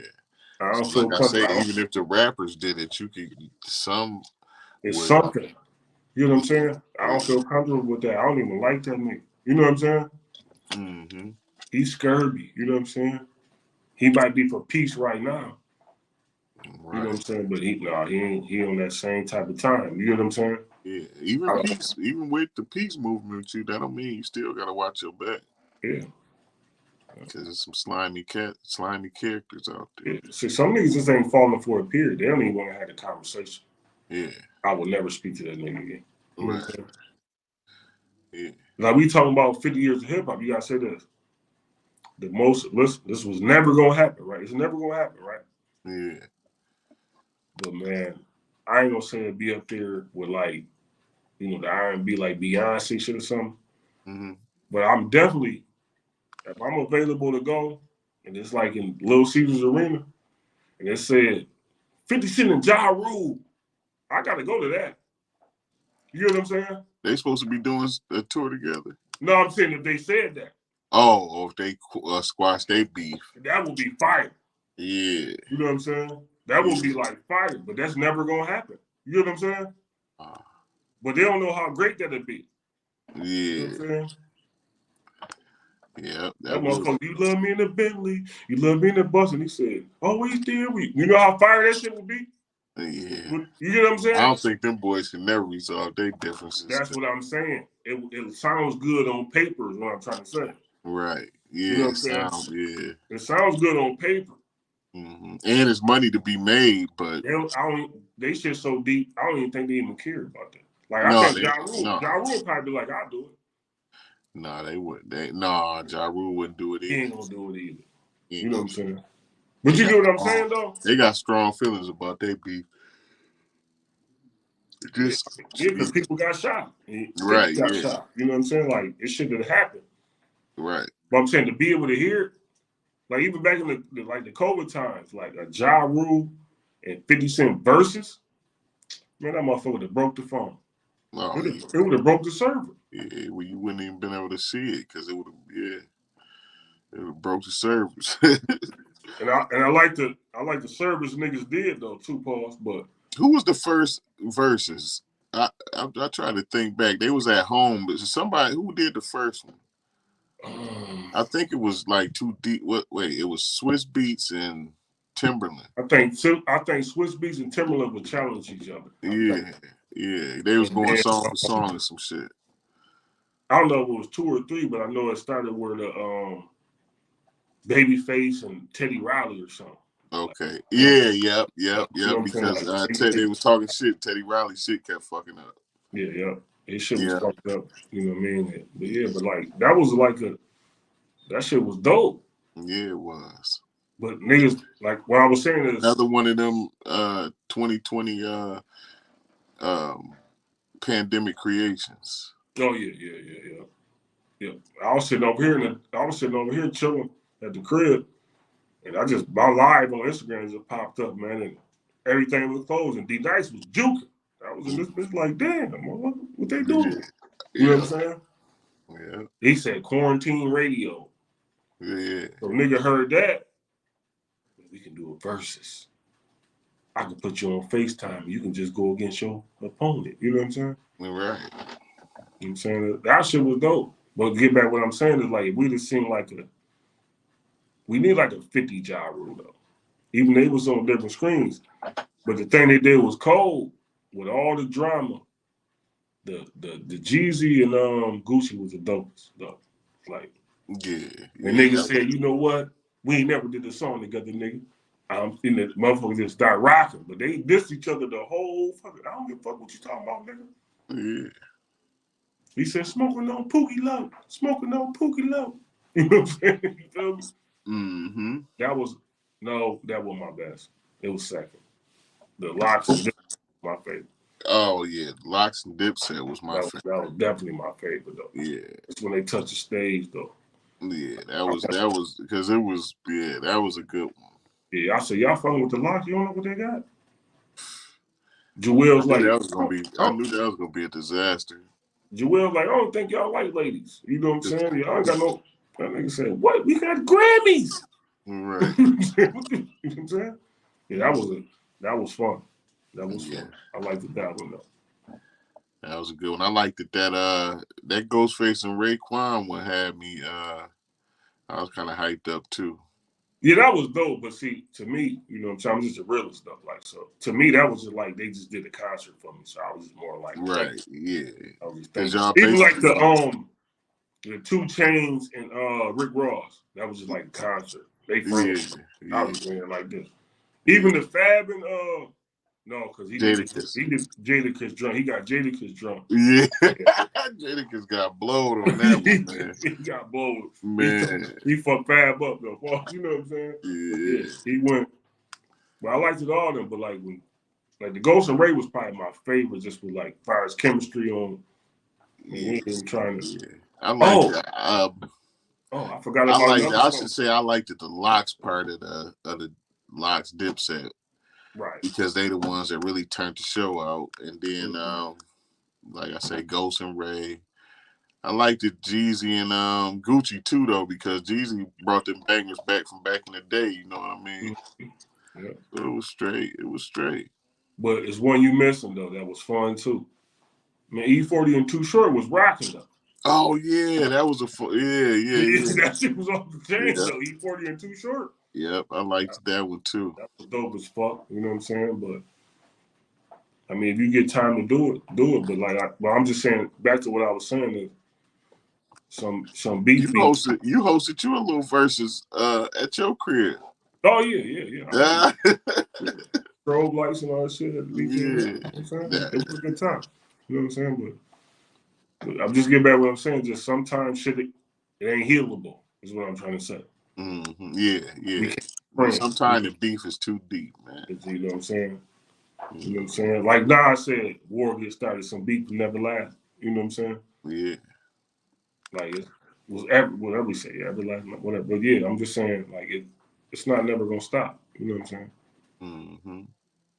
I don't So like feel I say, comfortable. even if the rappers did it, you could some It's would. something. You know what I'm saying? I Yeah. don't feel comfortable with that. I don't even like that nigga. You know what I'm saying? Mm-hmm. He's scurvy. You know what I'm saying? He might be for peace right now. You know what Right. I'm saying? But he ain't he on that same type of time. You know what I'm saying? Yeah. Even I, peace, even with the peace movement, that don't mean you still gotta watch your back. yeah, Because there's some slimy characters out there. yeah. See, some niggas just ain't falling for a period. They don't even want to have a conversation. Yeah. I will never speak to that nigga again. You know what I'm Right. saying? Yeah. Like we talking about 50 years of hip hop. You gotta say this. Listen, this was never gonna happen, right? It's never gonna happen, right? Yeah. But man, I ain't gonna say it be up there with like, the R&B like Beyonce shit or something. Mm-hmm. But I'm definitely, if I'm available to go, and it's like in Little Caesars Arena, and it said 50 Cent and Ja Rule, I gotta go to that. You know what I'm saying? They supposed to be doing a tour together. No, I'm saying if they said that, Oh, if they squash their beef. that would be fire. Yeah. You know what I'm saying? That would be Yeah. like fire, but that's never gonna happen. You know what I'm saying? Uh, But they don't know how great that'd be. You know yeah. what I'm saying? Yeah. That That would. motherfucker, you love me in the Bentley, you love me in the bus, and he said, always there we. You know how fire that shit would be? Yeah. You get what I'm I saying? don't think them boys can never resolve their differences. That's what I'm saying. It sounds good on paper, is what I'm trying to say. Right. You know Yeah. what I'm saying? Sound. Yeah. It sounds good on paper. And it's money to be made, but They shit so deep, I don't even think they even care about that. Like I no, think no, Ja Rule probably be like, I'll do it. no, they wouldn't. No, Ja Rule wouldn't do it He either. ain't gonna do it either. He You ain't know what gonna I'm do it. saying? But you get what I'm saying though? They got strong feelings about their beef. Yeah, Just yeah, because people got shot. 50 right, got yeah, shot. You know what I'm saying? Like it shouldn't have happened. right. But I'm saying to be able to hear it, like even back in the COVID times, like a Ja Rule and 50 Cent versus, man, that motherfucker would have broke the phone. Oh yeah, It would have broke the server. yeah. Well, you wouldn't even been able to see it because it would have, yeah, it would have broke the servers. And I like the service niggas did though too, Pauls. But Who was the first verses? I try to think back. They was at home, but somebody who did the first one. um, I think it was like too deep. Wait, it was Swiss Beats and Timberland. I think Swiss Beats and Timberland would challenge each other. Yeah. They was And going then, song for song and some shit. I don't know if it was 2 or 3, but I know it started where the Babyface and Teddy Riley or something. Okay. Like, Yep. you know what I'm saying? Because Like, they was talking shit. Teddy Riley shit kept fucking up. Yeah. His shit was Yeah. fucked up. You know what I mean? But like that was like that shit was dope. Yeah, it was. But niggas, like what I was saying is Another one of them 2020 pandemic creations. oh yeah. I was sitting over here chilling at the crib, and my live on Instagram just popped up, man, and everything was closed, and D Nice was juking. I was in this bitch like, damn, what they doing? You know what I'm saying? Yeah. He said quarantine radio. Yeah. So nigga heard that. We can do a versus. I can put you on FaceTime. You can just go against your opponent. You know what I'm saying? Right. You know what I'm saying? That shit was dope. But get back what I'm saying is like we just seemed like we need like a 50 job rule though. Even they was on different screens. But the thing they did was cold with all the drama. The Jeezy and Gucci was the dopest though. Like and niggas said, you know what? We ain't never did a song together, nigga. And the motherfuckers just start rocking, but they dissed each other the whole fucking. I don't give a fuck what you talking about, nigga. Yeah. He said, smoking on Pookie Low, smoking on Pookie Low. You know what I'm saying? You feel me? Mm-hmm. That was my best. It was second. The Locks and Dip was my favorite. Oh yeah, Locks and Dipset was my favorite. That was definitely my favorite though. Yeah. It's when they touched the stage though. Yeah, that was because it was that was a good one. Yeah, I said y'all fucking with the Locks. You don't know what they got. Joel's like, I knew that was gonna be a disaster. Joel's like, I don't think y'all like ladies. You know what I'm saying? Y'all ain't got no. That nigga said, what? We got Grammys. Right. You know what I'm saying? Yeah, that was fun. That was fun. I liked that one though. That was a good one. I liked that Ghostface and Raekwon one had me I was kind of hyped up too. Yeah, that was dope. But see, to me, you know what I'm saying? I'm just a realist stuff. Like, so to me, that was just like they just did a concert for me. So I was just more like, right, yeah. I was just Cause thinking. y'all Even like the 2 Chainz and Rick Ross. That was just like a concert. They friends. Yeah. I was doing it like this. Even the Fab and no, because he did Jadakiss drunk. He got Jadakiss drunk. Yeah. Jadakiss got blowed on that one, man. He got blowed. Man. He fucked Fab up though. You know what I'm saying? Yeah. He went. But I liked it all of them. But like the Ghost and Ray was probably my favorite, just with like fire as chemistry on. Yeah. And trying to. Yeah. I like that. I forgot about another I song. should say I liked the Locks part of the Locks Dipset. Right. Because they the ones that really turned the show out. And then like I say, Ghost and Ray. I liked it Jeezy and Gucci too though, because Jeezy brought them bangers back from back in the day, you know what I mean? Mm-hmm. Yeah. So it was straight. But it's one you missing though, that was fun too. Man, E40 and Too Short was rocking though. Oh yeah, that was yeah. That shit was off the chain though. E40 and Too Short. Yep, I liked that one too. That was dope as fuck. You know what I'm saying? But I mean, if you get time to do it, do it. But I'm just saying. Back to what I was saying is some beef. You hosted a little verses at your crib. Oh yeah. Strobe lights and all that shit at the weekend. You know what I'm saying? It was a good time. You know what I'm saying? But I'm just getting back what I'm saying. Just sometimes shit it ain't healable. Is what I'm trying to say. Mm-hmm. Yeah. But sometimes the beef is too deep, man. You know what I'm saying? You know what I'm saying? Like Nas said, war gets started, some beef will never last. You know what I'm saying? Yeah. Like it was whatever we say, everlasting, whatever. But yeah, I'm just saying, like it's not never gonna stop. You know what I'm saying? Mm-hmm.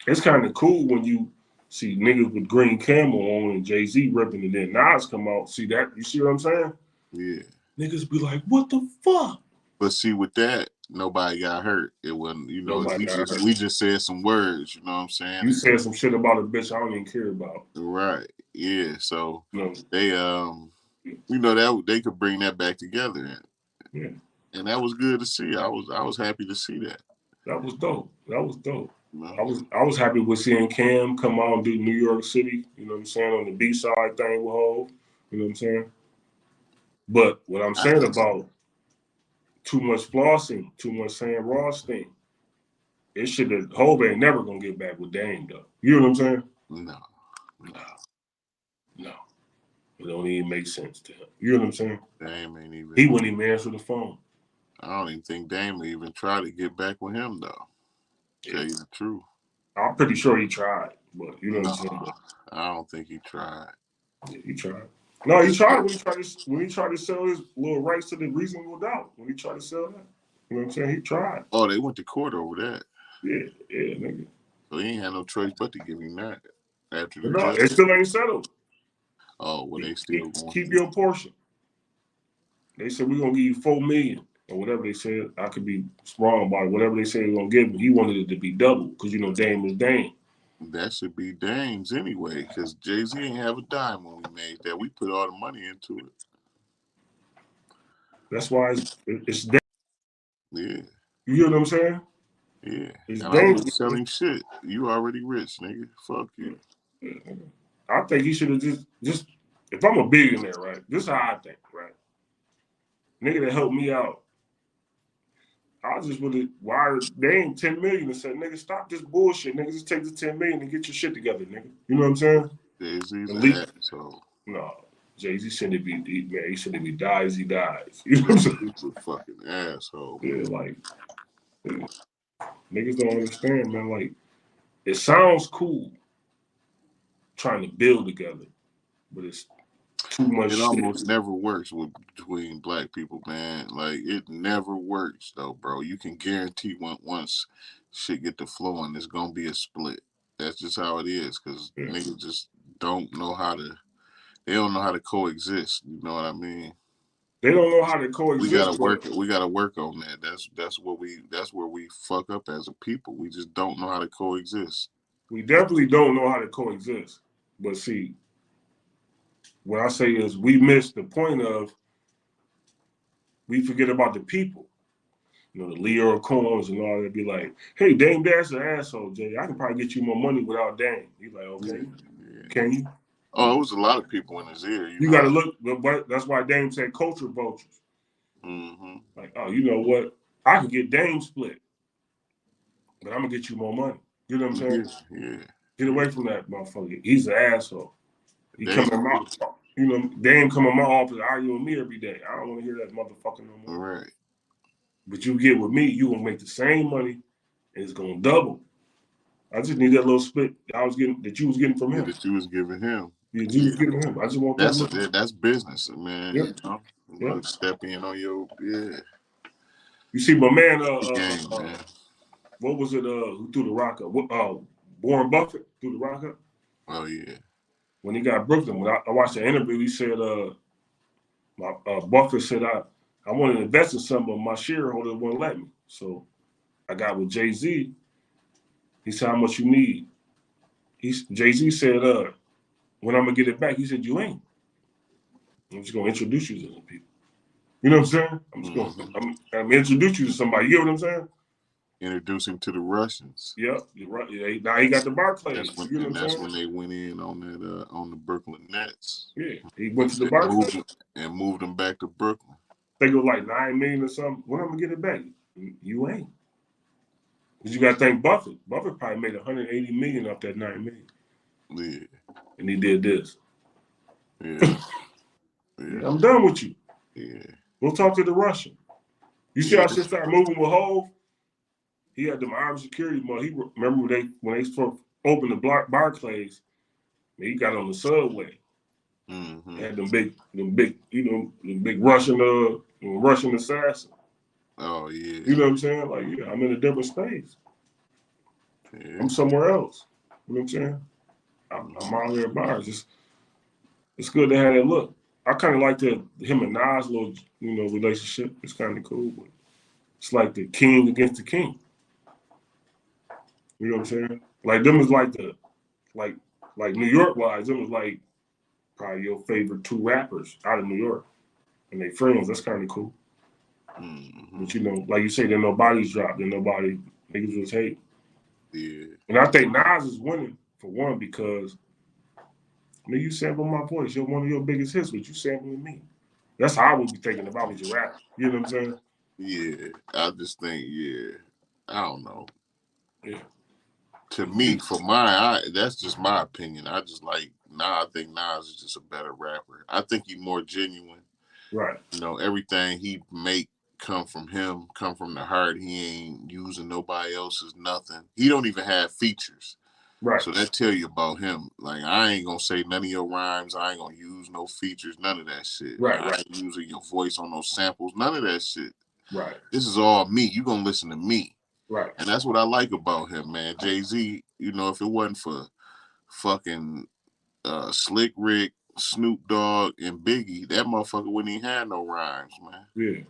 It's kind of cool when you see niggas with green camel on and Jay-Z ripping, and then Nas come out. See that? You see what I'm saying? Yeah. Niggas be like, what the fuck? But see, with that, nobody got hurt. It wasn't, we just said some words, you know what I'm saying? You said some shit about a bitch I don't even care about. Right. Yeah. So they that they could bring that back together. Yeah. And that was good to see. I was happy to see that. That was dope. That was dope. No. I was happy with seeing Cam come out and do New York City. You know what I'm saying, on the B side thing with Hov. You know what I'm saying. But what I'm saying about too much flossing, too much Sam Ross thing, it should have. Hov ain't never gonna get back with Dame though. You know what I'm saying? No. No, it don't even make sense to him. You know what I'm saying? Dame ain't even. He wouldn't even answer the phone. I don't even think Dame would even try to get back with him though. Yeah. Tell you the truth. I'm pretty sure he tried, but you know what I'm saying. But, I don't think he tried. yeah, he tried. No, he tried when he tried to sell his little rights to the Reasonable Doubt. When he tried to sell that, you know what I'm saying? He tried. Oh, they went to court over that. Yeah, nigga. So he ain't had no choice but to give him that after the But no, judge. it still ain't settled. Oh, well, they still going. Keep your portion. They said we're gonna give you $4 million or whatever they said. I could be wrong about it. Whatever they said they're gonna give him, he wanted it to be double because you know Dame was Dame. That should be Dame's anyway, because Jay-Z ain't have a dime when we made that. We put all the money into it. That's why it's Dame. Yeah. You know what I'm saying? Yeah. It's And I'm Dame. just selling shit. You already rich, nigga. Fuck you. I think he should have just if I'm a billionaire, right? This is how I think, right? Nigga that helped me out, I just would have wired Dame 10 million and said, nigga, stop this bullshit. Nigga, just take the 10 million and get your shit together, nigga. You know what I'm saying? Jay-Z's And an asshole. no, Jay-Z shouldn't be, man, he shouldn't be dies, he dies. You know what I'm saying? He's a fucking asshole, Yeah, man. like, yeah. Niggas don't understand, man. Like, it sounds cool trying to build together, but it's too much It shit. almost never works between black people, man. Like, it never works, though, bro. You can guarantee once shit get to flowing, it's going to be a split. That's just how it is, because Yeah. niggas just don't know how to, they don't know how to coexist. You know what I mean? They don't know how to coexist. We gotta work on that. That's where we fuck up as a people. We just don't know how to coexist. We definitely don't know how to coexist. But see, what I say is we miss the point of we forget about the people. You know, the Leo Combs and all that be like, hey, Dame Dash an asshole, Jay. I can probably get you more money without Dame. He's like, okay, Yeah. can you? Oh, it was a lot of people in his ear, You got to look, but that's why Dame said culture vultures. Mm-hmm. Like, oh, you know what? I can get Dame split, but I'm gonna get you more money. You know what I'm saying? Yeah. Get away from that motherfucker. He's an asshole. He Dame, come in my, you know, Dame come in my office arguing with me every day. I don't want to hear that motherfucker no more. right. But you get with me, you gonna make the same money, and it's gonna double. I just need that little split that you was getting from him. That you was giving him. Yeah, you was giving him. I just want that little. That's business, man. Yep. You know, Yep. step in on your You see, my man, game, man. what was it? Who threw the rock up? Warren Buffett threw the rock up. Oh yeah. When he got Brooklyn, when I watched the interview, he said, Buffett said, I wanted to invest in something, but my shareholder wouldn't let me. So I got with Jay-Z. He said, how much you need? Jay-Z said, when I'm gonna get it back, he said, you ain't. I'm just gonna introduce you to some people. You know what I'm saying? I'm just gonna I'm introduce you to somebody. You know what I'm saying? Introduce him to the Russians. Yep, you're right. Yeah, now he got the Barclays. You know what I'm saying? When they went in on that on the Brooklyn Nets. Yeah, he went to the Barclays and moved them back to Brooklyn. I think it was like $9 million or something. When I'm gonna get it back? You ain't. Cause you gotta thank Buffett. Buffett probably made $180 million off that $9 million. Yeah. And he did this. Yeah. Yeah, I'm done with you. Yeah. We'll talk to the Russian. You see how shit started moving with Hov? He had them armed security money. He remember when they first opened the Barclays, he got on the subway. Mm-hmm. Had them big, the big Russian assassin. Oh yeah. You know what I'm saying? Like, yeah, I'm in a different space. Yeah. I'm somewhere else. You know what I'm saying? I'm out here at bars. It's good to have that look. I kind of like him and Nas little, relationship. It's kind of cool, but it's like the king against the king. You know what I'm saying? Like them is like like New York wise, them was like probably your favorite two rappers out of New York, and they friends. That's kind of cool. Mm-hmm. But like you say, then nobody's dropped, then nobody Niggas was hate. Yeah. And I think Nas is winning for one because nigga, you sample my voice. You're one of your biggest hits, but you sampling me. That's how I would be thinking if I was your rapper. You know what I'm saying? Yeah. I just think, yeah. I don't know. Yeah. To me, for mine, that's just my opinion. I just like I think Nas is just a better rapper. I think he's more genuine. Right. You know, everything he make come from him, come from the heart. He ain't using nobody else's nothing. He don't even have features. Right. So that tell you about him. Like, I ain't gonna say none of your rhymes. I ain't gonna use no features. None of that shit. Right. I ain't using your voice on those samples. None of that shit. Right. This is all me. You gonna listen to me. Right. And that's what I like about him, man. Jay-Z, you know, if it wasn't for fucking Slick Rick, Snoop Dogg, and Biggie, that motherfucker wouldn't even have no rhymes, man. Yeah.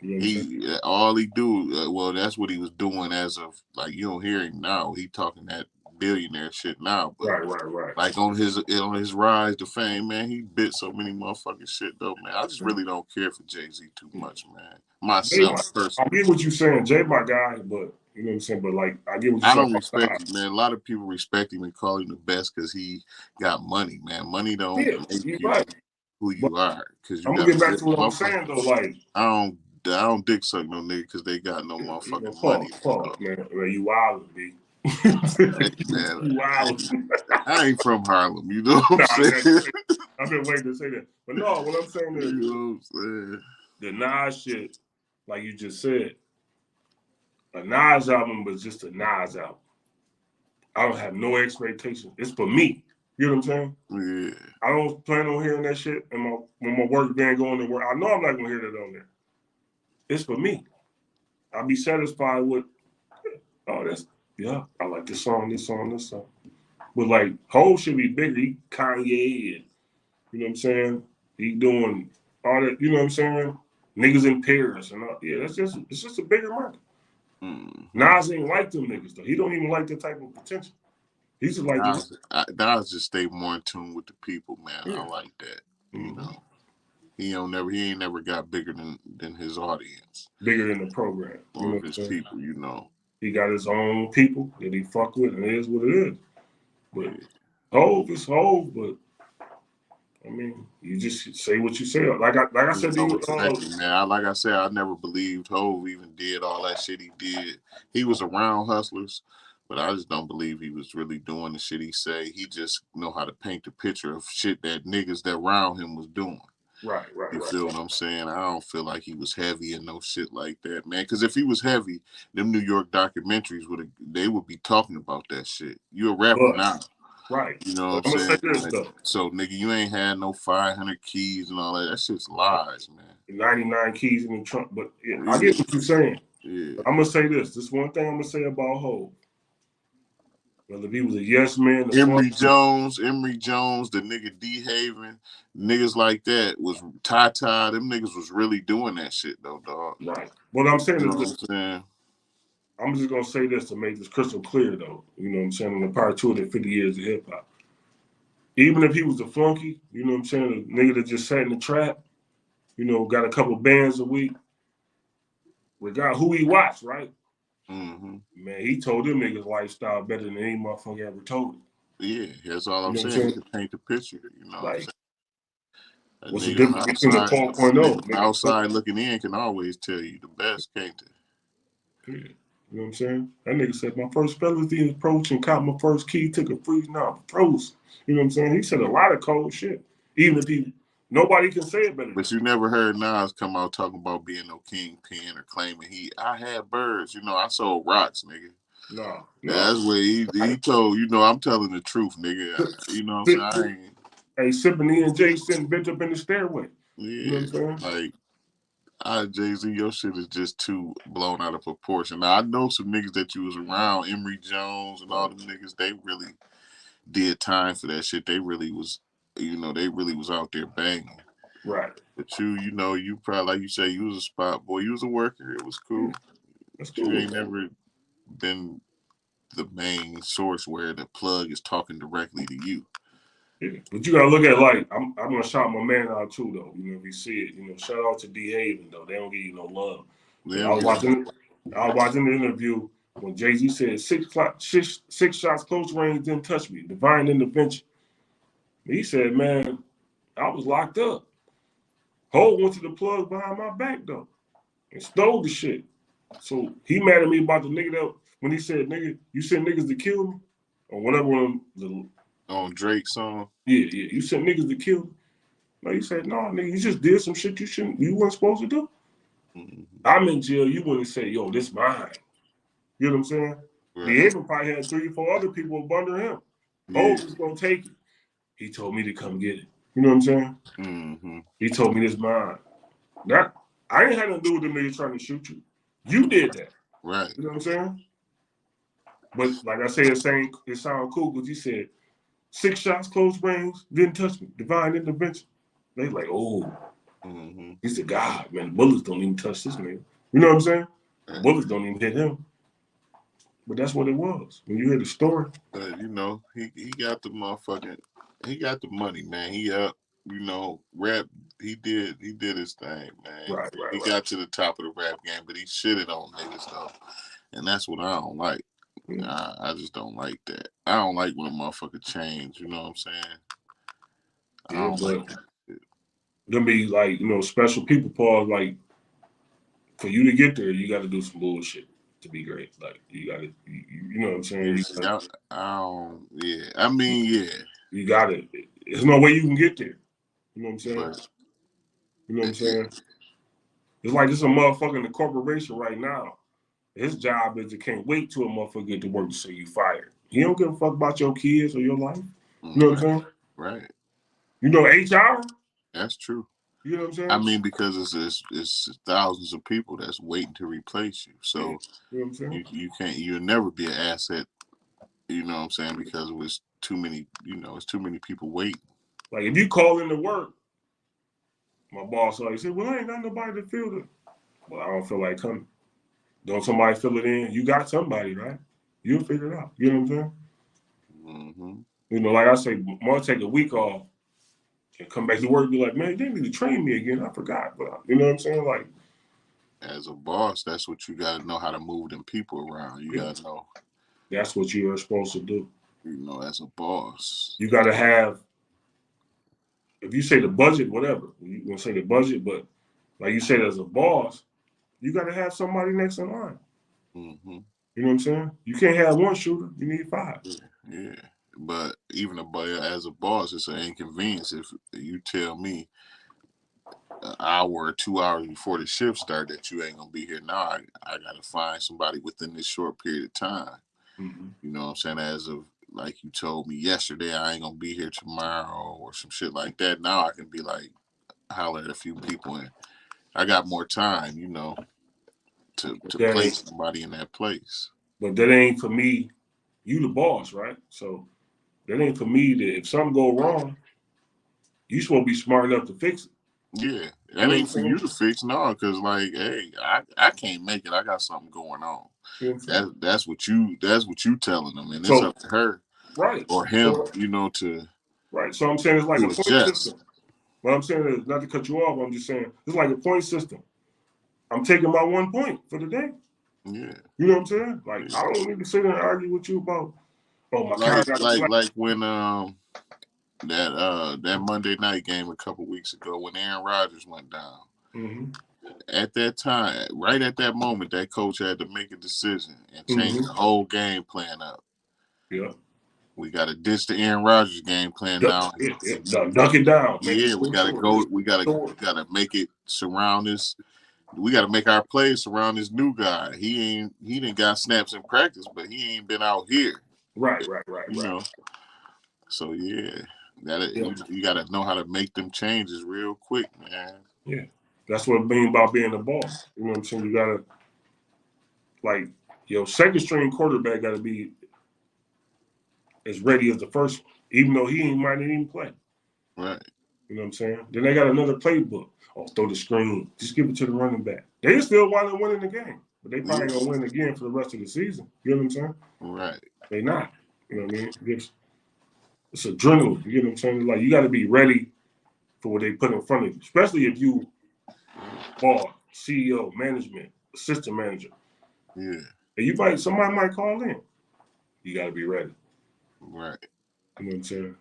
You know what I'm saying? All he do, well, that's what he was doing as of, like, you don't hear him now. He talking that billionaire shit now, but Right. like on his rise to fame, man, he bit so many motherfucking shit though, man. I just really don't care for Jay-Z too much, man. Myself I personally. get what you're saying. Jay my guy, but you know what I'm saying? But like I get what you're I saying don't about respect him, man. A lot of people respect him and call him the best because he got money, man. Money don't yeah, make you're you right. who But you are because you I'm got gonna a get back good to what I'm motherfucker. saying though, like I don't dick suck no nigga because they got no you know, motherfucking money. pause, man. You wildin', B. Hey, man, You wildin'. I ain't from Harlem. You know what Nah, I'm saying? I've been waiting to say that. But no, what I'm saying is You know what I'm saying? the Nas shit, like you just said, a Nas album was just a Nas album. I don't have no expectations. It's for me. You know what I'm saying? Yeah. I don't plan on hearing that shit in when my work band going to work. I know I'm not gonna hear that on there. It's for me. I'll be satisfied with oh that's yeah, I like this song, this song, this song. But like Hov should be bigger. He Kanye and you know what I'm saying? He doing all that, you know what I'm saying? Niggas in Paris and all, yeah, it's just a bigger market. Mm-hmm. Nas ain't like them niggas though. He don't even like that type of potential. He's just like this. Nas just stay more in tune with the people, man. Yeah. I like that. You Mm-hmm. know, he ain't never got bigger than his audience Bigger than the program. You know or what I'm his saying? people. You know, He got his own people that he fuck with, and it is what it is. But yeah. Hove is Hove, but I mean, you just say what you say. Like I said to I you, respect him, man. Like I said, I never believed Hove even did all that shit he did. He was around hustlers, but I just don't believe he was really doing the shit he say. He just know how to paint the picture of shit that niggas that around him was doing. right. You feel what I'm saying? I don't feel like he was heavy and no shit like that, man. Because if he was heavy, them New York documentaries would be talking about that shit. You a rapper But now, right, you know what but I'm I'm gonna say saying? this Like, though: so nigga, you ain't had no 500 keys and all that. That shit's lies, man. 99 keys in the trunk. But yeah, I Yeah, get what you're saying. yeah. But I'm gonna say this. This one thing I'm gonna say about Hove. Whether he was a yes man, a fun, Emory Jones, the nigga D Haven, niggas like that was Ty. Them niggas was really doing that shit though, dog. right. What I'm saying You know is what this. I'm saying? I'm just gonna say this to make this crystal clear though. You know what I'm saying? In the part 250 years of hip hop. Even if he was a flunky, you know what I'm saying, a nigga that just sat in the trap, you know, got a couple bands a week, regard who he watched, right? Mm-hmm. Man, he told them niggas lifestyle better than any motherfucker ever told it. Yeah, that's all You I'm know what I'm saying. He saying? could paint the picture. You know what I'm Like, saying? A what's the nigga difference between the 4.0? nigga from outside looking in can always tell you the best, can't Yeah. You know what I'm saying? That nigga said my first felony approach and caught my first key, took a freeze, now I'm froze. You know what I'm saying? He said a lot of cold shit. Even if he nobody can say it better than But him. you never heard Nas come out talking about being no kingpin or claiming I had birds. You know, I sold rocks, nigga. No. That's what he told. You know, I'm telling the truth, nigga. You know what I'm saying? I ain't. Hey, sipping E and J sitting bent up in the stairway. You know what Yeah, I'm saying? like Jay-Z, your shit is just too blown out of proportion. Now I know some niggas that you was around, Emory Jones and all them niggas. They really did time for that shit. They really was, they really was out there banging. Right. But you know, you probably like you say, you was a spot boy. You was a worker. It was Yeah, cool. that's But you cool. ain't never been the main source where the plug is talking directly to you. Yeah. But you gotta look at like I'm gonna shout my man out too though. You know, if you see it, you know, shout out to D Haven though. They don't give you no love. They But don't give a I was watching the interview When Jay-Z said six shots close range didn't touch me, divine intervention. He said, man, I was locked up. Hov went to the plug behind my back though and stole the shit. So he mad at me about the nigga that when he said, nigga, you sent niggas to kill me? Or whatever one of them on Drake's song. Yeah, you sent niggas to kill me. No, he said, no, nigga, you just did some shit you weren't supposed to do. Mm-hmm. I'm in jail, you wouldn't say, yo, this mine. You know what I'm saying? Right. The Abram probably had 3 or 4 other people up under him. Hov was gonna take it. He told me to come get it. You know what I'm saying? Mm-hmm. He told me this mine. That I ain't had nothing to do with them niggas trying to shoot you. You did that. Right. You know what I'm saying? But like I said, it sounded cool because he said 6 shots, close range, didn't touch me. Divine intervention. They like, oh. Mm-hmm. He said, God, man, bullets don't even touch this nigga. You know what I'm saying? Right. Bullets don't even hit him. But that's what it was. When you hear the story. You know, he got the motherfucking, he got the money, man. He up, you know, rap. He did his thing, man. Right. He got to the top of the rap game, but he shitted on niggas though, and that's what I don't like. I just don't like that. I don't like when a motherfucker change. You know what I'm saying? I don't like that shit. Gonna be like, you know, special people, Paul. Like, for you to get there, you got to do some bullshit to be great. Like, you got to, you know what I'm saying? I mean, yeah. You got it. There's no way you can get there. You know what I'm saying? But, you know what I'm saying? It's like this is a motherfucker in the corporation right now. His job is to can't wait till a motherfucker get to work to say you fired. He don't give a fuck about your kids or your life. You know what I'm saying? Right. You know HR? That's true. You know what I'm saying? I mean, because it's thousands of people that's waiting to replace you. So you know what I'm saying? You'll never be an asset. You know what I'm saying? Because it's too many. You know, it's too many people waiting. Like if you call into work, my boss always said, "Well, I ain't got nobody to fill it." Well, I don't feel like coming. Don't somebody fill it in? You got somebody, right? You'll figure it out. You know what I'm saying? Mm-hmm. You know, like I say, I'll take a week off and come back to work and be like, man, they need to train me again. I forgot. But you know what I'm saying? Like, as a boss, that's what you got to know how to move them people around. You got to know. That's what you are supposed to do. You know, as a boss. You got to have, if you say the budget, whatever, you can say the budget, but like you said, as a boss, you got to have somebody next in line. Mm-hmm. You know what I'm saying? You can't have one shooter. You need 5. Yeah. But even as a boss, it's an inconvenience if you tell me an hour or 2 hours before the shift start that you ain't gonna be here. Now I gotta find somebody within this short period of time. Mm-hmm. You know what I'm saying? As of like you told me yesterday, I ain't gonna be here tomorrow or some shit like that. Now I can be like holler at a few people and I got more time, you know, to place somebody in that place. But that ain't for me. You the boss, right? So that ain't for me that if something go wrong, you supposed to be smart enough to fix it. Yeah, that ain't for you to fix, no, because like, hey, I can't make it. I got something going on. That's what you telling them, and it's up to her, right, or him, you know, to right. So I'm saying it's like a point system. What I'm saying is not to cut you off. I'm just saying it's like a point system. I'm taking my 1 point for the day. Yeah, you know what I'm saying? Like I don't need to sit there and argue with you about my like when that Monday night game a couple weeks ago when Aaron Rodgers went down. Mm-hmm. At that time, right at that moment, that coach had to make a decision and change the whole game plan up. Yeah. We got to ditch the Aaron Rodgers game plan now. Duck it down. Yeah, we got to go. We got to make it surround this. We got to make our plays surround this new guy. He didn't got snaps in practice, but he ain't been out here. Right. You know. So yeah. You got to know how to make them changes real quick, man. Yeah, that's what I mean about being a boss. You know what I'm saying? You got to, like, your second string quarterback got to be as ready as the first one, even though he might not even play. Right. You know what I'm saying? Then they got another playbook. Oh, throw the screen. Just give it to the running back. They still wind up winning the game, but they probably going to win again for the rest of the season. You know what I'm saying? Right. They not. You know what I mean? It's adrenaline. You know what I'm saying? Like, you got to be ready for what they put in front of you, especially if you are CEO, management, assistant manager. Yeah. And somebody might call in. You got to be ready. Right. You know what I'm saying?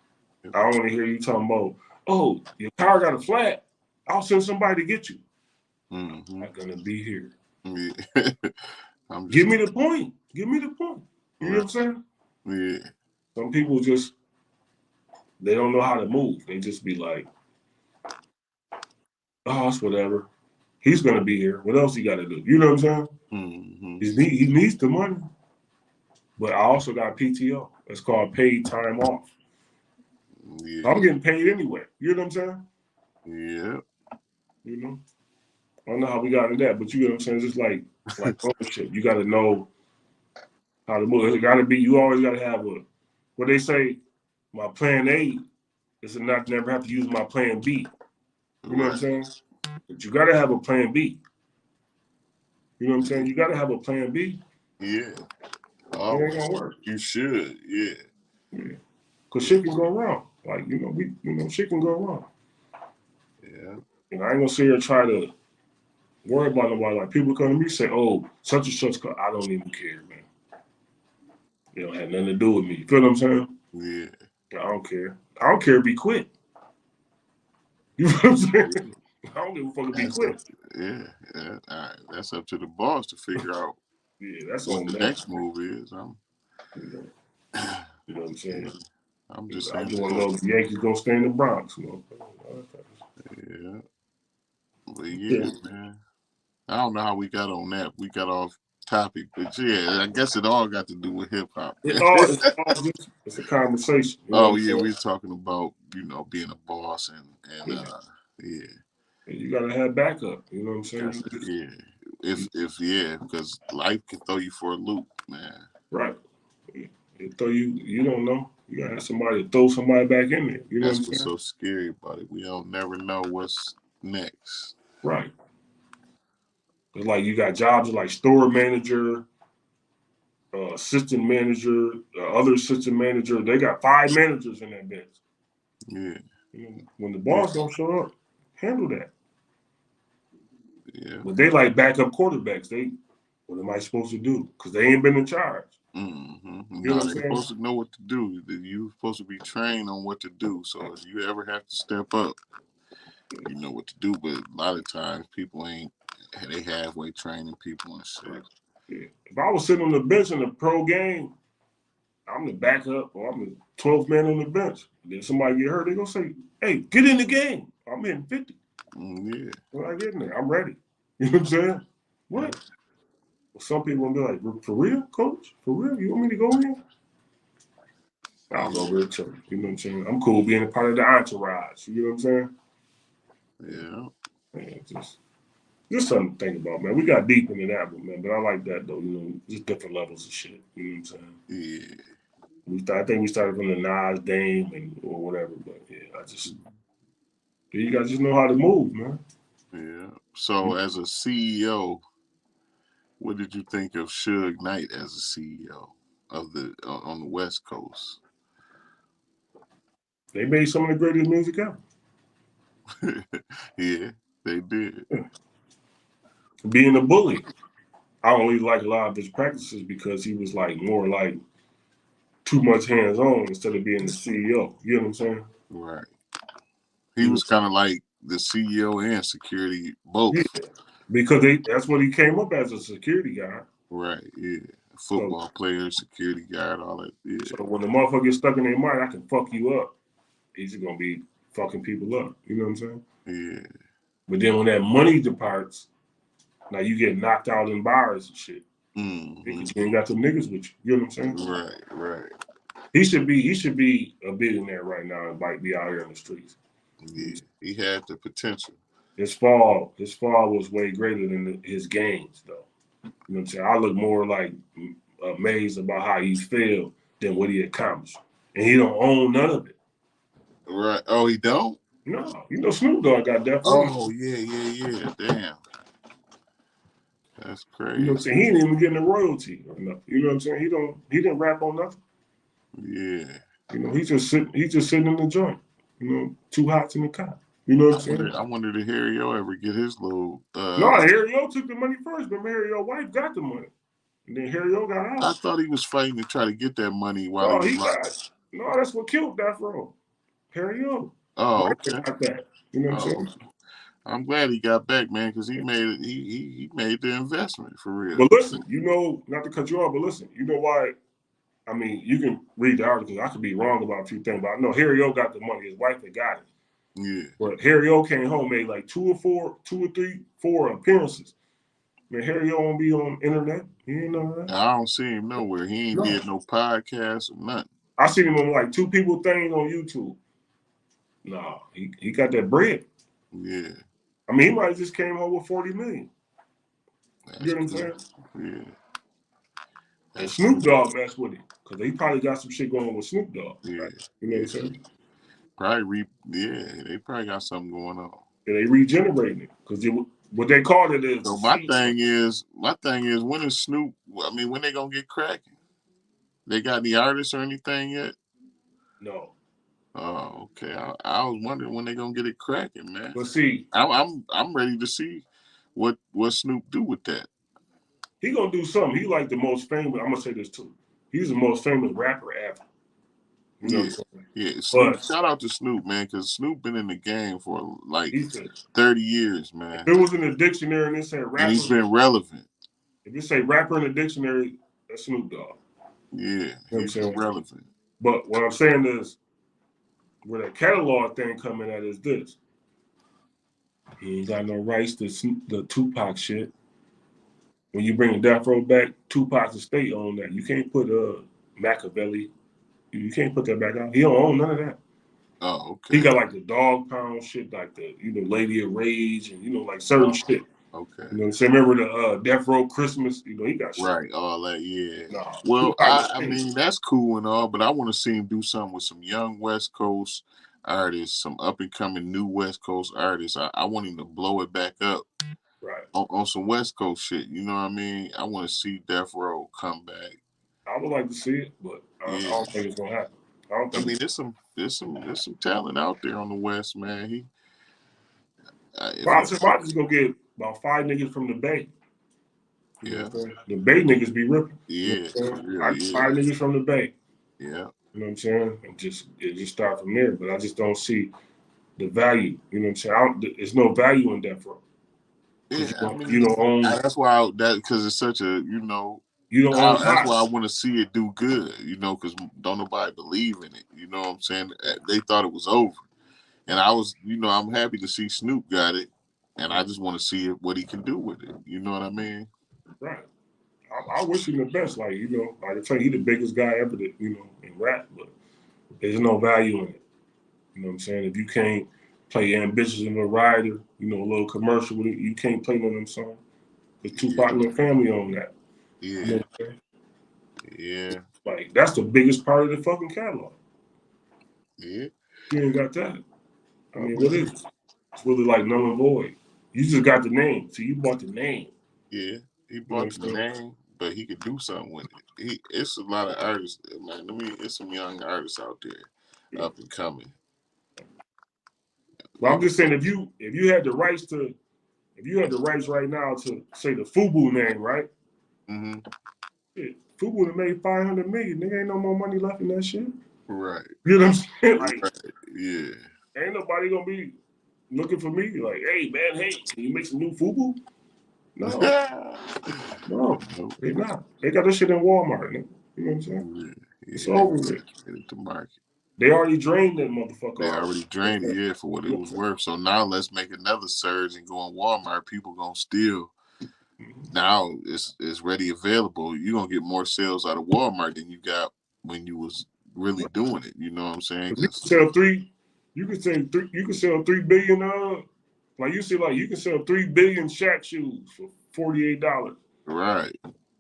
I don't want to hear you talking about, oh, your car got a flat. I'll send somebody to get you. Mm-hmm. Not gonna be here. Yeah. Give me the point. Give me the point. You know what I'm saying? Yeah. Some people just they don't know how to move. They just be like, oh, it's whatever. He's gonna be here. What else he got to do? You know what I'm saying? Mm-hmm. He needs the money. But I also got PTO. It's called paid time off. Yeah. So I'm getting paid anyway. You know what I'm saying? Yeah. You know? I don't know how we got into that, but you know what I'm saying? It's just like ownership. You got to know how to move. It got to be. You always got to have what they say. My plan A is to not never have to use my plan B. You know what I'm Right. saying? But you got to have a plan B. You know what I'm saying? You got to have a plan B. Yeah. It ain't Always. gonna work. You should. Yeah. Yeah. Cause shit can go wrong. Like shit can go wrong. Yeah. And I ain't gonna sit here and try to worry about nobody. Like people come to me say, "Oh, such and such." I don't even care, man. It don't have nothing to do with me. You feel what I'm saying? Yeah. I don't care. I don't care if he quit. You know what I'm saying? I don't give a fuck if he That's up quit. to, yeah. Yeah. All right. That's up to the boss to figure out Yeah, that's what on the them. next move is. You know what I'm Yeah. saying? I'm just I saying. just want to know if the Yankees gonna stay in the Bronx. Yeah. But yeah, Yeah. man. I don't know how we got on that. We got off topic, but yeah, I guess it all got to do with hip hop. It's a conversation. You know what Oh I'm yeah, saying? we was talking about being a boss and Yeah. yeah. And you gotta have backup. You know what I'm saying? Yeah. If yeah, because life can throw you for a loop, man. Right. It throw you don't know. You gotta have somebody to throw somebody back in there. You know what That's I'm what's saying? so scary about it. We don't never know what's next. Right. It's like you got jobs like store manager, assistant manager, other assistant manager. They got 5 managers in that bench. Yeah. You know, when the Yeah. boss don't show up, handle that. Yeah. But they like backup quarterbacks. What am I supposed to do? Because they ain't been in charge. Mm-hmm. You know No, what I'm they're saying? supposed to know what to do. You're supposed to be trained on what to do. So if you ever have to step up, you know what to do. But a lot of times people ain't. They halfway training people and shit. Right. Yeah. If I was sitting on the bench in a pro game, I'm the backup or I'm the 12th man on the bench. Then somebody get hurt, they gonna say, "Hey, get in the game." I'm hitting 50. Yeah. When I get in there, I'm ready. You know what I'm saying? Yeah. What? Well, some people gonna be like, "For real, coach? For real? You want me to go in?" I'll go over there too. You know what I'm saying? I'm cool being a part of the entourage. You know what I'm saying? Yeah. Man, just something to think about, man. We got deep into that one, man. But I like that though. You know, just different levels of shit. You know what I'm saying? Yeah. I think we started from the Nas, Dame, or whatever. But yeah, you guys just know how to move, man. Yeah. So as a CEO, what did you think of Suge Knight as a CEO of the on the West Coast? They made some of the greatest music ever. Yeah, they did. Yeah. Being a bully, I don't really like a lot of his practices because he was like more like too much hands on instead of being the CEO. You know what I'm saying? Right. He was kind of like the CEO and security both. Yeah, because that's what he came up as a security guy. Right. Yeah. So Football player, security guard, all that. Yeah. so when the motherfucker gets stuck in their mind, I can fuck you up. He's just gonna be fucking people up. You know what I'm saying? Yeah. But then when that money departs, now you get knocked out in bars and shit. Mm-hmm. Because you ain't got them niggas with you. You know what I'm saying? Right. Right. He should be a billionaire right now and might be out here in the streets. Yeah. He had the potential. His fall was way greater than his gains, though. You know what I'm saying? I look more like amazed about how he failed than what he accomplished, and he don't own none of it. Right. Oh, he don't. No, Snoop Dogg got Death Row. Oh yeah. Yeah. Yeah. Damn. That's You know what I'm crazy. saying? He ain't even getting a royalty or nothing. You know what I'm saying? He didn't rap on nothing. Yeah. You know, he's just sitting in the joint. You know, two hots in the cot. You know what I'm saying? I wonder did Harry O ever get his little No, Harry O took the money first, but Harry O wife got the money. And then Harry O got I out. thought he was fighting to try to get that money while he No, was he locked. got. No, that's what killed Death Row. Harry O. Oh, Michael okay. got that. You know what I'm Oh, saying? okay. I'm glad he got back, man, because he made it. He made the investment for real. But listen, you know, not to cut you off, but listen, you know why? I mean, you can read the article. I could be wrong about a few things, but I know Harry O got the money. His wife had got it. Yeah. But Harry O came home, made like 4 appearances. Man, Harry O won't be on internet. He ain't none of that. I don't see him nowhere. He ain't No. did no podcast or nothing. I seen him on like two people thing on YouTube. No, he got that bread. Yeah. I mean, he might have just came home with 40 million. That's You know what I'm cool. saying? Yeah. And That's Snoop cool. Dogg messed with him because he probably got some shit going on with Snoop Dogg. Yeah. Right? You know what I'm saying? They probably got something going on. And they regenerating it because what they called it is the So my seed. thing is, when is Snoop? I mean, when they gonna get cracking? They got any artists or anything yet? No. Oh, okay. I was wondering when they gonna get it cracking, man. But see, I'm ready to see what Snoop do with that. he gonna do something. He like the most famous. I'm gonna say this too. He's the most famous rapper ever. You know what Yeah, I'm saying? yeah. Snoop. But Shout out to Snoop, man, because Snoop been in the game for like he said, 30 years, if man, it was in the dictionary and it said and he's rapper, been relevant. if it say rapper in the dictionary, that's Snoop Dogg. Yeah, You know what I'm he's been saying? relevant. But what I'm saying is, where the catalog thing coming at is this. He ain't got no rights to the Tupac shit. When you bring Death Row back, Tupac's estate on that. You can't put Machiavelli. You can't put that back out. He don't own none of that. Oh, He okay. got like the Dog Pound shit, like the Lady of Rage, and like certain shit. Okay. You know what I'm saying? Remember the Death Row Christmas? He got shit. Right, all that, yeah. Nah, Well, Tupac I mean that's cool and all, but I want to see him do something with some young West Coast artists, some up and coming new West Coast artists. I want him to blow it back up right. on some West Coast shit. You know what I mean? I want to see Death Row come back. I would like to see it, but I Yeah, don't think it's gonna happen. I don't I think. mean there's some talent out there on the West, man. If he, Monty's gonna get about 5 niggas from the Bay. You know yeah, what I'm saying? The Bay niggas be ripping. You know yeah, what I'm for saying? real, I get 5 niggas from the Bay. yeah. You know what I'm saying? And just start from there. But I just don't see the value. You know what I'm saying? There's no value in Death Row because Yeah, I you mean don't own that's why that because it's such a you don't own that's why I Mott's. want to see it do good, because don't nobody believe in it. You know what I'm saying? They thought it was over, and I was, I'm happy to see Snoop got it, and I just want to see what he can do with it. You know what I mean? Right. I wish him the best. Like like I tell you, he the biggest guy ever that in rap, but there's no value in it. You know what I'm saying? If you can't play Ambitious in the Rider, a little commercial with it, you can't play none of them songs. Because Yeah, Tupac and the family on that. You know yeah, what I'm saying? yeah, Like, that's the biggest part of the fucking catalog. yeah. You ain't got that. I I mean, what mean, is it? It's really like null and void. You just got the name. So you bought the name. yeah. He You know bought what the I'm saying? name, but he could do something with it. It's a lot of artists, man. It's some young artists out there, Yeah. up and coming. But I'm just saying, if you had the rights to, if you had the rights right now to say the Fubu name, right? Mm-hmm. Shit, Fubu would have made 500 million. Nigga ain't no more money left in that shit. Right, You know what I'm saying? Like, right, yeah. ain't nobody gonna be looking for me. Like, hey man, hey, can you make some new Fubu? No, no, Nope. they not. They got this shit in Walmart. Nigga. You know what I'm saying? Yeah, It's yeah, they over with. get it to market. They already drained that motherfucker They already. already drained it, yeah, for what You it know was what worth. So now let's make another surge and go on Walmart. People gonna steal. I'm saying? Now it's ready available. You're gonna get more sales out of Walmart than you got when you was really doing it. You know what I'm saying? If you can sell three, you can sell 3 billion. Like you see, like you can sell 3 billion Shaq shoes for $48. Right.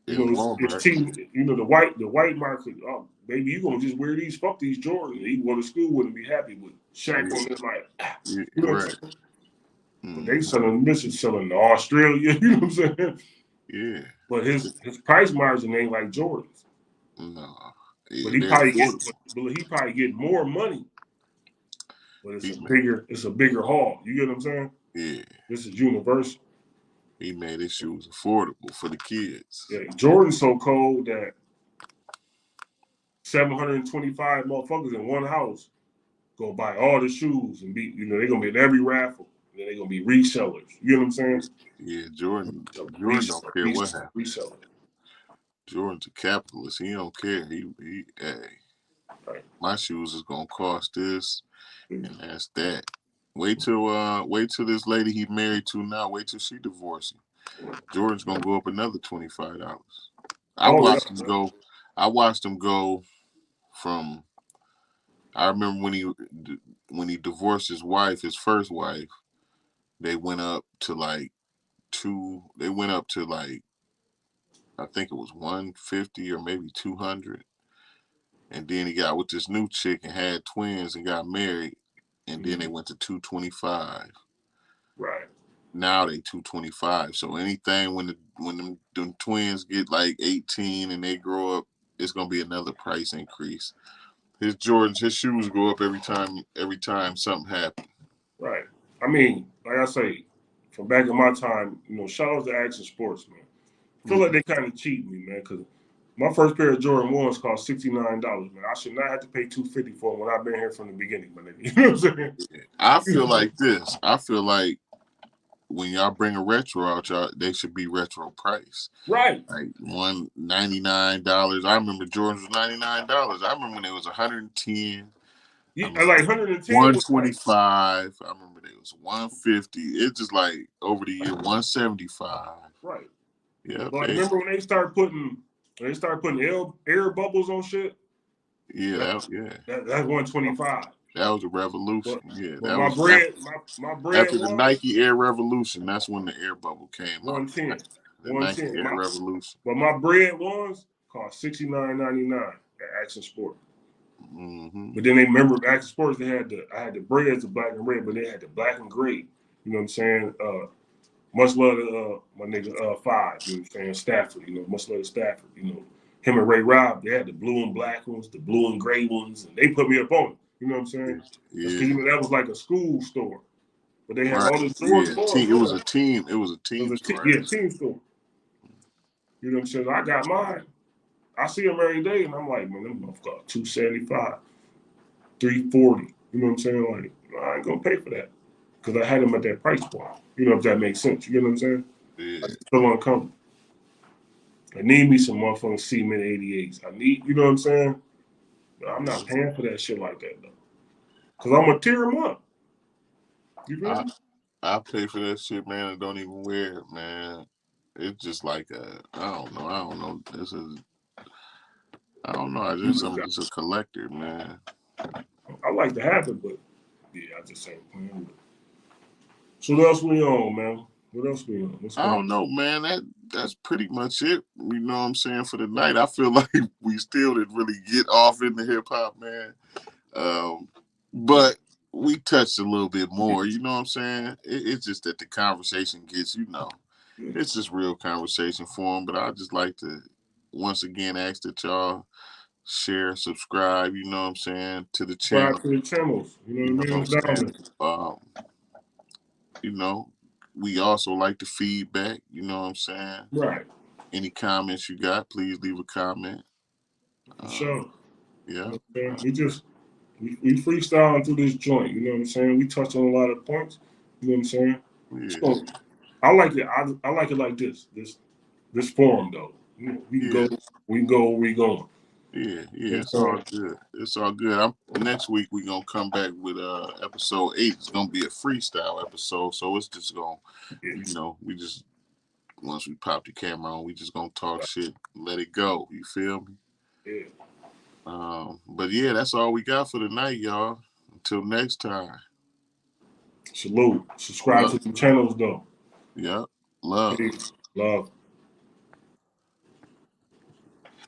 You In know, it's Walmart. team. The white market. Oh, baby, you gonna just wear these? Fuck these Jordans. He go to school wouldn't be happy with Shaq Yeah, on them. Like, yeah, you know what I'm right. saying? But they Mm, selling this is selling to Australia. You know what I'm saying? yeah. But his price margin ain't like Jordan's. No. But Yeah, he they're probably get, affordable. but he probably get more money. But He, it's a bigger haul. You get what I'm saying? yeah. This is universal. He made his shoes affordable for the kids. Yeah, Jordan's so cold that 725 motherfuckers in one house gonna buy all the shoes and be, they're gonna be in every raffle. And then they're gonna be resellers. You know what I'm saying? Yeah, Jordan don't Reseller, care what happens. reseller. Jordan's a capitalist. He don't care. Hey, Right. my shoes is gonna cost this, Mm-hmm. and that's that. Wait till this lady he married to now. Wait till she divorces him. Jordan's gonna go up another $25. I watched him go. I watched him go from. I remember when he divorced his wife, his first wife. They went up to like two. They went up to like I think it was 150 or maybe 200. And then he got with this new chick and had twins and got married. And then they went to 225. Right. Now they 225. So anything when them twins get like 18 and they grow up, it's gonna be another price increase. His Jordans, his shoes go up every time something happens. Right. I mean, like I say, from back in my time, shout out to Action Sports, man. I feel like they kind of cheat me, man, because my first pair of Jordan 1s cost $69, man. I should not have to pay $250 for them when I've been here from the beginning, my nigga. You know what I'm saying? I feel like this. I feel like when y'all bring a retro out, they should be retro price. Right. Like $99. I remember Jordans was $99. I remember when it was 110. Yeah, like 110. 125. I remember they was 150. It's just like over the year 175. Right. Yeah. But remember when they start putting air bubbles on shit? Yeah, that's 125. That was a revolution. But that my was bread after the Nike Air Revolution. That's when the air bubble came 110. out. The Nike Air Revolution. But my bread ones cost $69.99 at Action Sport. Mm-hmm. But then they remember Action Sports. I had the breads, the black and red, but they had the black and gray. You know what I'm saying? Much love to my nigga Five. You know what I'm saying? Stafford. Much love to Stafford. Him and Ray Rob. They had the blue and black ones, the blue and gray ones, and they put me up on it. You know what I'm saying? Yeah. That was like a school store, but they had all the Jordan stores. It was a team. It was a team store. Yeah, team store. You know what I'm saying? I got mine. I see them every day, and I'm like, man, them both got $275, $340. You know what I'm saying? Like, I ain't gonna pay for that because I had them at that price point. If that makes sense. You know what I'm saying? Yeah. I feel uncomfortable. I need me some motherfucking Seaman 88s. You know what I'm saying? But I'm not paying for that shit like that though, because I'm gonna tear them up. You feel me? I pay for that shit, man, and don't even wear it, man. It's just like I don't know. I'm just a collector, man. I like to have it, but yeah, I just ain't playing. So what else we on, man? What else we on? I don't know, man. That's pretty much it. You know what I'm saying, for the night. I feel like we still didn't really get off into hip hop, man. But we touched a little bit more. You know what I'm saying? It's just that the conversation gets, it's just real conversation for them. But I just like to once again ask that y'all share, subscribe. You know what I'm saying, to the channel. Subscribe to the channels. You know what I mean? We also like the feedback. You know what I'm saying? Right. Any comments you got, please leave a comment. For sure. Yeah. We freestyling through this joint. You know what I'm saying? We touched on a lot of points. You know what I'm saying? Yeah. So I like it. I like it like this. This forum though. We can go where we going. Yeah, it's all good. It's all good. Next week we're gonna come back with episode 8. It's gonna be a freestyle episode, so it's just gonna, we just once we pop the camera on, we just gonna talk shit, let it go. You feel me? Yeah. But yeah, that's all we got for tonight, y'all. Until next time. Salute. Subscribe to the channels though. Yep. Love. Peace. Love.